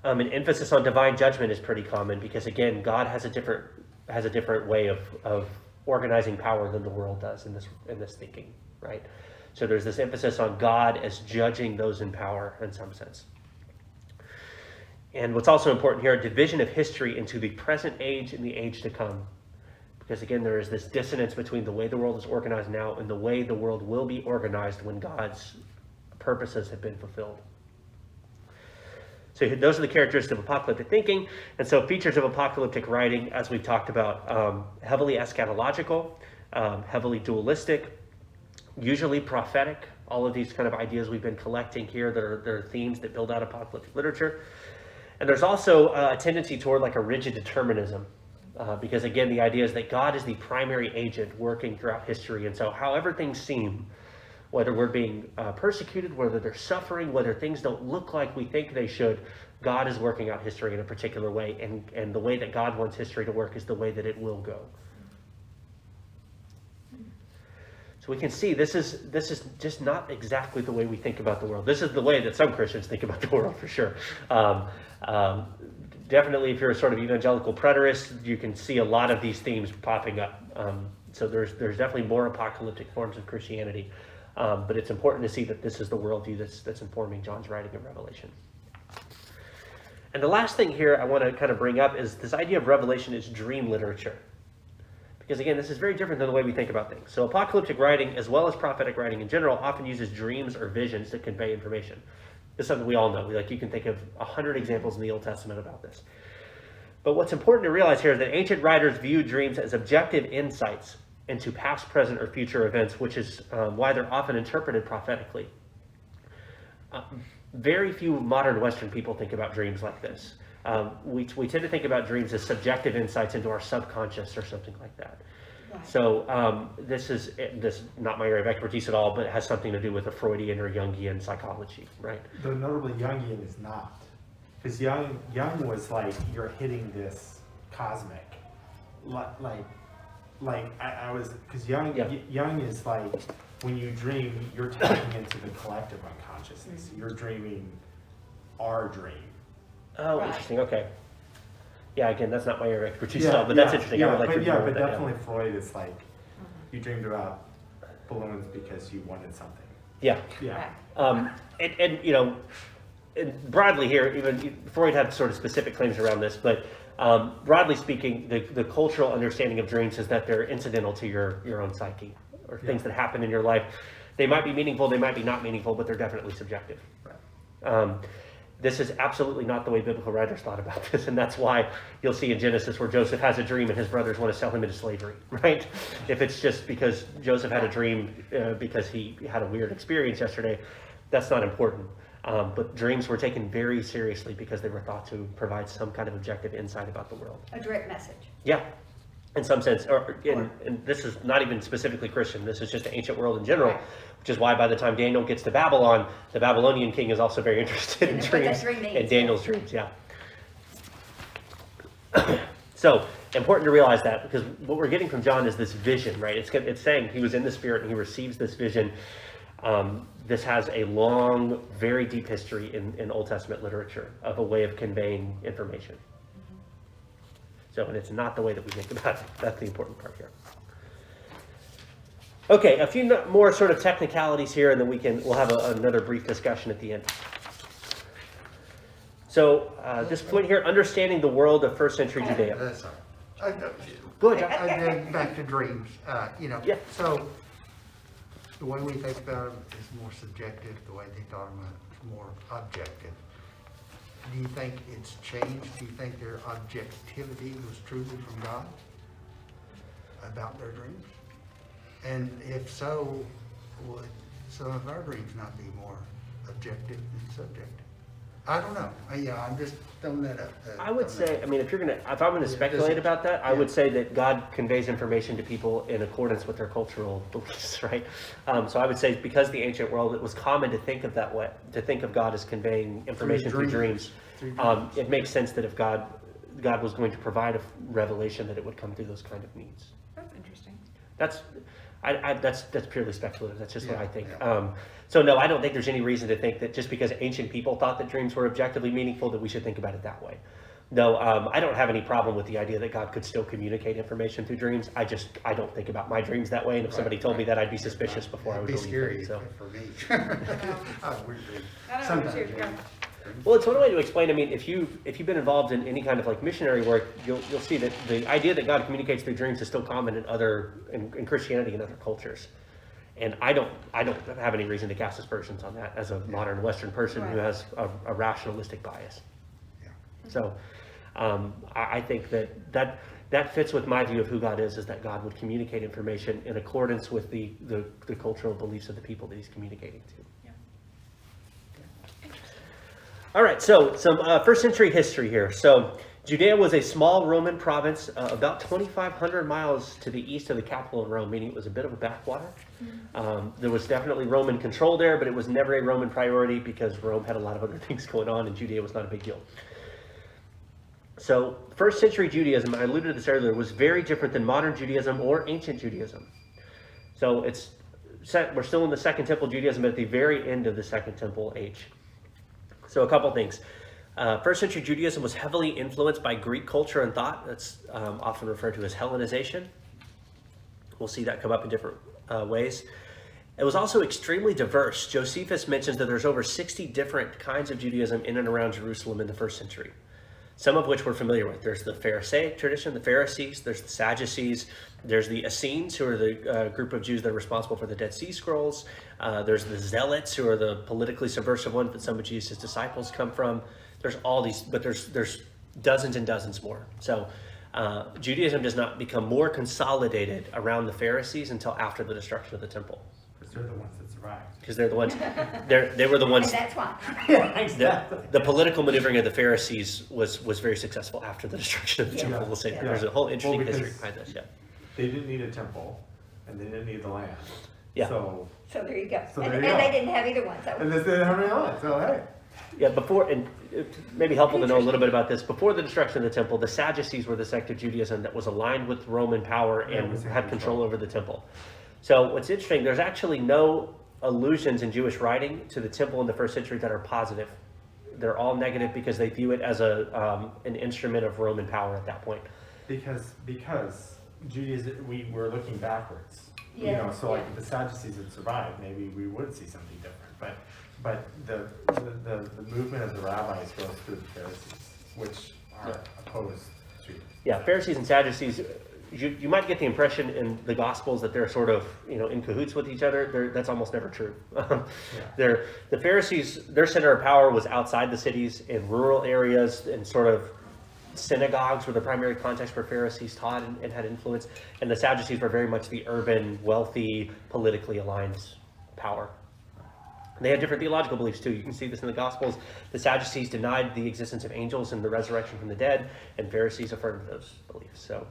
An emphasis on divine judgment is pretty common because, again, God has a different way of organizing power than the world does in this thinking, right? So there's this emphasis on God as judging those in power in some sense. And what's also important here, a division of history into the present age and the age to come. Because again, there is this dissonance between the way the world is organized now and the way the world will be organized when God's purposes have been fulfilled. So those are the characteristics of apocalyptic thinking. And so features of apocalyptic writing, as we've talked about, heavily eschatological, heavily dualistic, usually prophetic. All of these kind of ideas we've been collecting here, they're themes that build out apocalyptic literature. And there's also a tendency toward like a rigid determinism. Because again, the idea is that God is the primary agent working throughout history. And so however things seem, whether we're being persecuted, whether they're suffering, whether things don't look like we think they should, God is working out history in a particular way. And the way that God wants history to work is the way that it will go. So we can see this is just not exactly the way we think about the world. This is the way that some Christians think about the world for sure. Definitely, if you're a sort of evangelical preterist, you can see a lot of these themes popping up. So there's definitely more apocalyptic forms of Christianity. But it's important to see that this is the worldview that's informing John's writing of Revelation. And the last thing here I want to kind of bring up is this idea of Revelation is dream literature. Because again, this is very different than the way we think about things. So apocalyptic writing, as well as prophetic writing in general, often uses dreams or visions to convey information. This is something we all know. You can think of 100 examples in the Old Testament about this. But what's important to realize here is that ancient writers viewed dreams as objective insights into past, present, or future events, which is why they're often interpreted prophetically. Very few modern Western people think about dreams like this. We tend to think about dreams as subjective insights into our subconscious or something like that. Right. So this is not my area of expertise at all, but it has something to do with the Freudian or Jungian psychology, right? Though notably Jungian is not. Because Jung was like, you're hitting this cosmic. Because Jung is like, when you dream, you're tapping into the collective unconsciousness. Mm-hmm. You're dreaming our dream. Oh, right. Interesting. Okay. Yeah, again, that's not my area of expertise at all, but yeah, that's interesting. Yeah, I would like to but with definitely that, Freud is like, you dreamed about balloons because you wanted something. Yeah. Yeah. And you know, and broadly here, even Freud had sort of specific claims around this, but broadly speaking, the cultural understanding of dreams is that they're incidental to your own psyche, or things that happen in your life. They might be meaningful, they might be not meaningful, but they're definitely subjective. Right. This is absolutely not the way biblical writers thought about this, and that's why you'll see in Genesis where Joseph has a dream and his brothers want to sell him into slavery, right? If it's just because Joseph had a dream because he had a weird experience yesterday, that's not important. But dreams were taken very seriously because they were thought to provide some kind of objective insight about the world. A direct message. Yeah, in some sense. And this is not even specifically Christian. This is just the ancient world in general, right. Which is why by the time Daniel gets to Babylon, the Babylonian king is also very interested in dreams and Daniel's dreams. Yeah. So important to realize that, because what we're getting from John is this vision, right? It's saying he was in the Spirit and he receives this vision. This has a long, very deep history in Old Testament literature of a way of conveying information. So, and it's not the way that we think about it. That's the important part here. Okay, a few more sort of technicalities here, and then we'll have another brief discussion at the end. So this point here, understanding the world of first century Judea. That's all right. Go ahead, John. And then back to dreams, Yeah. so the way we think about them is more subjective, the way they thought about it is more objective. Do you think it's changed? Do you think their objectivity was truly from God about their dreams? And if so, would some of our dreams not be more objective than subjective? I don't know. I'm just throwing that up. I would say, I mean, if I'm going to speculate about that, I would say that God conveys information to people in accordance with their cultural beliefs, right? So I would say because the ancient world, it was common to think of that way, to think of God as conveying information through dreams. It makes sense that if God was going to provide a revelation, that it would come through those kind of means. That's interesting. That's purely speculative. That's just what Yeah, I think. yeah. So no, I don't think there's any reason to think that just because ancient people thought that dreams were objectively meaningful, that we should think about it that way. No, I don't have any problem with the idea that God could still communicate information through dreams. I don't think about my dreams that way, and if somebody told me that, I'd be suspicious before I would It'd be believe scary it. So. for me. Weird dream. I don't know, Sometimes, too, yeah. Well, it's one way to explain. I mean, if you've been involved in any kind of like missionary work, you'll see that the idea that God communicates through dreams is still common in Christianity and other cultures. And I don't have any reason to cast aspersions on that as a modern Western person who has a rationalistic bias. Yeah. So I think that fits with my view of who God is that God would communicate information in accordance with the cultural beliefs of the people that he's communicating to. All right, so some first century history here. So Judea was a small Roman province about 2,500 miles to the east of the capital in Rome, meaning it was a bit of a backwater. There was definitely Roman control there, but it was never a Roman priority because Rome had a lot of other things going on and Judea was not a big deal. So first century Judaism, I alluded to this earlier, was very different than modern Judaism or ancient Judaism. So we're still in the Second Temple Judaism, but at the very end of the Second Temple age. So a couple things. First century Judaism was heavily influenced by Greek culture and thought. That's often referred to as Hellenization. We'll see that come up in different ways. It was also extremely diverse. Josephus mentions that there's over 60 different kinds of Judaism in and around Jerusalem in the first century, some of which we're familiar with. There's the Pharisaic tradition, the Pharisees, there's the Sadducees, there's the Essenes, who are the group of Jews that are responsible for the Dead Sea Scrolls. There's the Zealots, who are the politically subversive ones that some of Jesus' disciples come from. There's all these, but there's dozens and dozens more. So Judaism does not become more consolidated around the Pharisees until after the destruction of the temple. Because they're the ones that survived. Because they're the ones, they were the And ones, that's why. Yeah, exactly. the political maneuvering of the Pharisees was very successful after the destruction of the Yeah. temple. We'll say that. Yeah. There's a whole interesting Well, because- history behind this. Yeah. They didn't need a temple, and they didn't need the land. Yeah. So, So there you go. So And there you and go. they didn't have either one, so. and they didn't have any land, so hey. Yeah, and it may be helpful to know a little bit about this. Before the destruction of the temple, the Sadducees were the sect of Judaism that was aligned with Roman power Yeah, and was in had control control. over the temple. So what's interesting, there's actually no allusions in Jewish writing to the temple in the first century that are positive. They're all negative because they view it as an instrument of Roman power at that point. Because Judaism, we were looking backwards. You Yeah, know, so like yeah. if the Sadducees had survived, maybe we would see something different. But the movement of the rabbis goes through the Pharisees, which are opposed to. Yeah, Pharisees and Sadducees, you might get the impression in the Gospels that they're sort of, in cahoots with each other. That's almost never true. The Pharisees, their center of power was outside the cities, in rural areas, and sort of synagogues were the primary context where Pharisees taught and had influence. And the Sadducees were very much the urban, wealthy, politically aligned power. They had different theological beliefs too. You can see this in the Gospels. The Sadducees denied the existence of angels and the resurrection from the dead, and Pharisees affirmed those beliefs. So,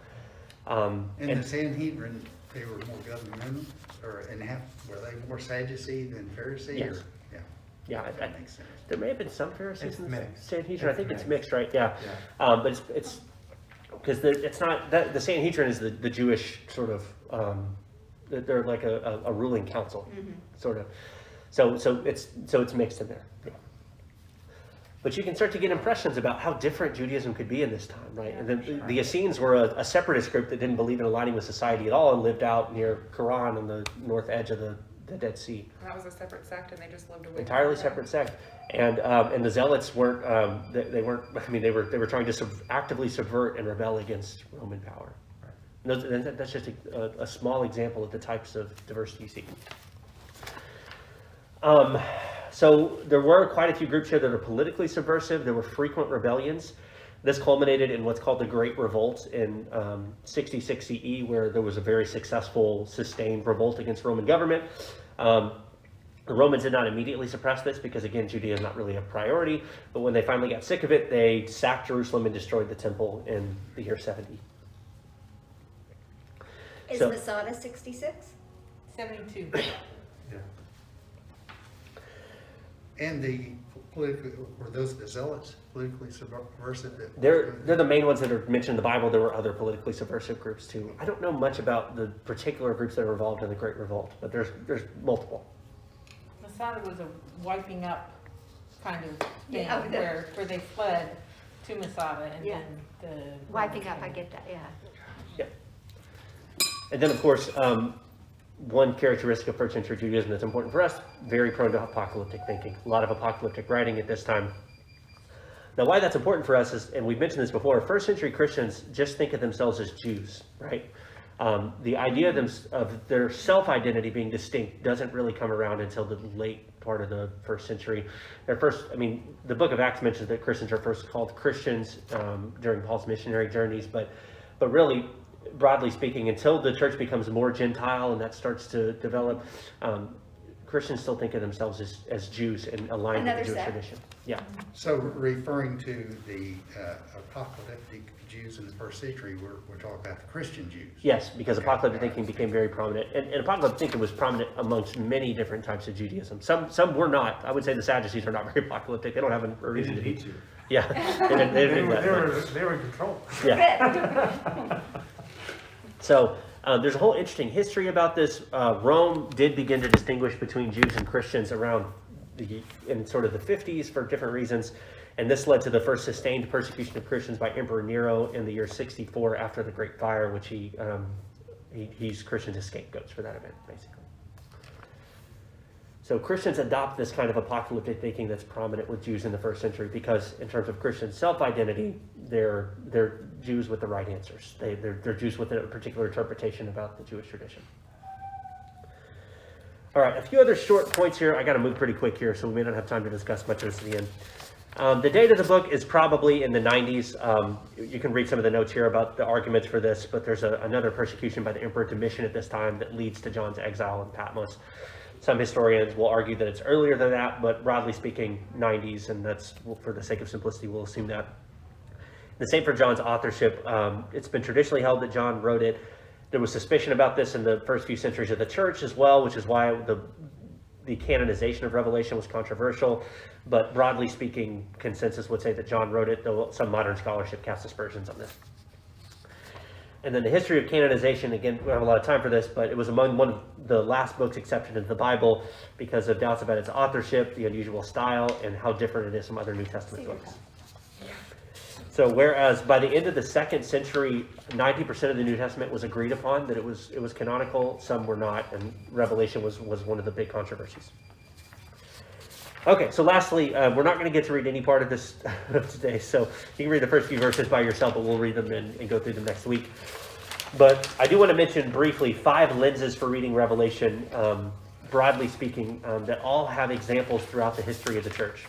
In the Sanhedrin, they were more governmental, were they more Sadducee than Pharisee? Yes. Or- Yeah, yeah, that makes sense. there may have been some Pharisees It's in the mixed. Sanhedrin. I think it's mixed. mixed, right? Yeah. Yeah. But it's because it's not that the Sanhedrin is the Jewish sort of they're like a ruling council, sort of. So it's mixed in there. Yeah. But you can start to get impressions about how different Judaism could be in this time, right? And then the Essenes were a separatist group that didn't believe in aligning with society at all and lived out near Quran on the north edge of the Dead Sea. That was a separate sect and they just lived away. Entirely from separate sect. And the Zealots weren't, they weren't, I mean, they were trying to actively subvert and rebel against Roman power. And that's just a small example of the types of diversity you see. So there were quite a few groups here that are politically subversive. There were frequent rebellions. This culminated in what's called the Great Revolt in 66 CE, where there was a very successful, sustained revolt against Roman government. The Romans did not immediately suppress this because, again, Judea is not really a priority. But when they finally got sick of it, they sacked Jerusalem and destroyed the temple in the year 70. Is So- Masada 66? 72. And the were those the zealots, politically subversive? They're the main ones that are mentioned in the Bible. There were other politically subversive groups too. I don't know much about the particular groups that were involved in the Great Revolt, but there's multiple. Masada was a wiping up kind of thing, Yeah, where they fled to Masada and Yeah. then the. Wiping up, I get that, yeah. And then, of course, one characteristic of first century Judaism that's important for us, very prone to apocalyptic thinking. A lot of apocalyptic writing at this time. Now, why that's important for us is, and we've mentioned this before, first century Christians just think of themselves as Jews, right? The idea of their self-identity being distinct doesn't really come around until the late part of the first century. The book of Acts mentions that Christians are first called Christians during Paul's missionary journeys, but really, broadly speaking, until the church becomes more Gentile and that starts to develop, Christians still think of themselves as Jews and aligned with the Jewish tradition. Yeah. So referring to the apocalyptic Jews in the first century, we're talking about the Christian Jews. Yes, because apocalyptic thinking became very prominent, and apocalyptic thinking was prominent amongst many different types of Judaism. Some were not. I would say the Sadducees are not very apocalyptic. They don't have a They reason to didn't be. need to. Yeah, they didn't do that. They were in control. Yeah. So there's a whole interesting history about this. Rome did begin to distinguish between Jews and Christians around in sort of the 50s for different reasons. And this led to the first sustained persecution of Christians by Emperor Nero in the year 64 after the Great Fire, which he used Christians as scapegoats for that event, basically. So Christians adopt this kind of apocalyptic thinking that's prominent with Jews in the first century because in terms of Christian self-identity, they're Jews with the right answers. They're Jews with a particular interpretation about the Jewish tradition. All right, a few other short points here. I got to move pretty quick here, so we may not have time to discuss much of this at the end. The date of the book is probably in the 90s. You can read some of the notes here about the arguments for this, but there's another persecution by the Emperor Domitian at this time that leads to John's exile in Patmos. Some historians will argue that it's earlier than that, but broadly speaking, 90s, and that's, for the sake of simplicity, we'll assume that. The same for John's authorship. It's been traditionally held that John wrote it. There was suspicion about this in the first few centuries of the church as well, which is why the canonization of Revelation was controversial. But broadly speaking, consensus would say that John wrote it, though some modern scholarship casts aspersions on this. And then the history of canonization, again, we don't have a lot of time for this, but it was among one of the last books accepted into the Bible because of doubts about its authorship, the unusual style, and how different it is from other New Testament books. So whereas by the end of the 2nd century, 90% of the New Testament was agreed upon that it was canonical, some were not, and Revelation was one of the big controversies. Okay, so lastly, we're not going to get to read any part of this today, so you can read the first few verses by yourself, but we'll read them and go through them next week. But I do want to mention briefly 5 lenses for reading Revelation, broadly speaking, that all have examples throughout the history of the church.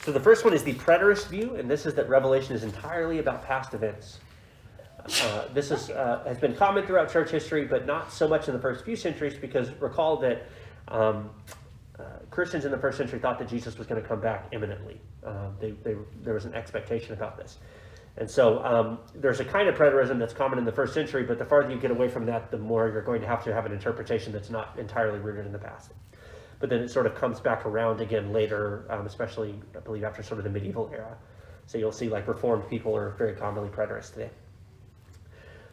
So the first one is the preterist view, and this is that Revelation is entirely about past events. This has been common throughout church history, but not so much in the first few centuries, because recall that Christians in the first century thought that Jesus was going to come back imminently. There was an expectation about this. And so there's a kind of preterism that's common in the first century, but the farther you get away from that, the more you're going to have an interpretation that's not entirely rooted in the past. But then it sort of comes back around again later, especially, I believe, after sort of the medieval era. So you'll see like Reformed people are very commonly preterist today.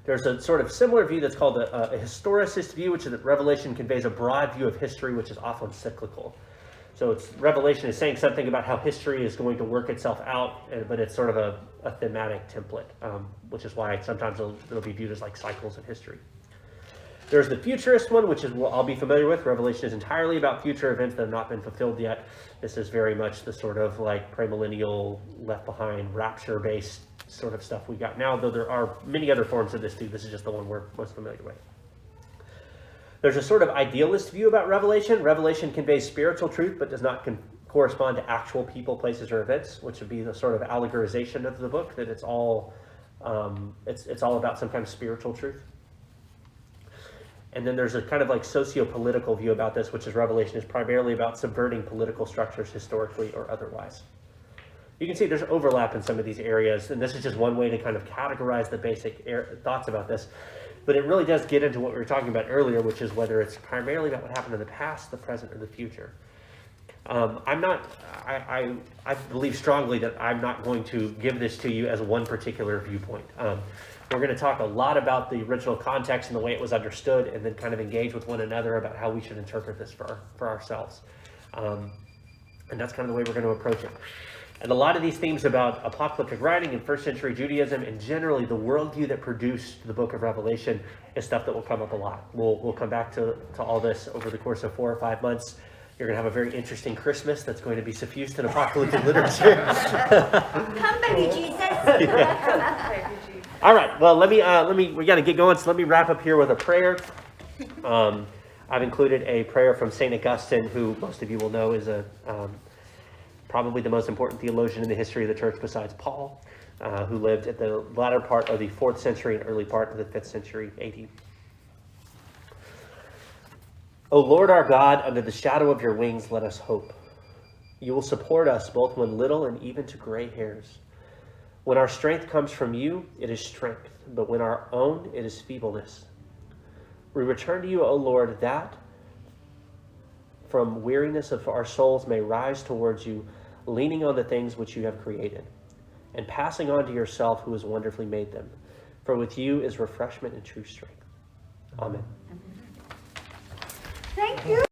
There's a sort of similar view that's called a historicist view, which is that Revelation conveys a broad view of history, which is often cyclical. So it's Revelation is saying something about how history is going to work itself out, but it's sort of a thematic template, which is why sometimes it'll be viewed as like cycles of history. There's the futurist one, which is what I'll be familiar with. Revelation is entirely about future events that have not been fulfilled yet. This is very much the sort of like premillennial, left behind, rapture-based sort of stuff we got now, though there are many other forms of this too. This is just the one we're most familiar with. There's a sort of idealist view about Revelation. Revelation conveys spiritual truth, but does not correspond to actual people, places, or events, which would be the sort of allegorization of the book, that it's all about some kind of spiritual truth. And then there's a kind of like socio-political view about this, which is Revelation is primarily about subverting political structures historically or otherwise. You can see there's overlap in some of these areas, and this is just one way to kind of categorize the basic thoughts about this. But it really does get into what we were talking about earlier, which is whether it's primarily about what happened in the past, the present, or the future. I believe strongly that I'm not going to give this to you as one particular viewpoint. We're going to talk a lot about the original context and the way it was understood, and then kind of engage with one another about how we should interpret this for ourselves. And that's kind of the way we're going to approach it. And a lot of these themes about apocalyptic writing and first century Judaism, and generally the worldview that produced the book of Revelation, is stuff that will come up a lot. We'll come back to all this over the course of 4 or 5 months. You're going to have a very interesting Christmas that's going to be suffused in apocalyptic literature. Come, baby Jesus. Yeah. All right. Well, we got to get going. So let me wrap up here with a prayer. I've included a prayer from St. Augustine, who most of you will know is probably the most important theologian in the history of the church besides Paul, who lived at the latter part of the 4th century and early part of the 5th century AD. O Lord our God, under the shadow of your wings let us hope. You will support us both when little and even to gray hairs. When our strength comes from you, it is strength, but when our own, it is feebleness. We return to you, O Lord, that from weariness of our souls may rise towards you, leaning on the things which you have created, and passing on to yourself who has wonderfully made them. For with you is refreshment and true strength. Amen. Thank you.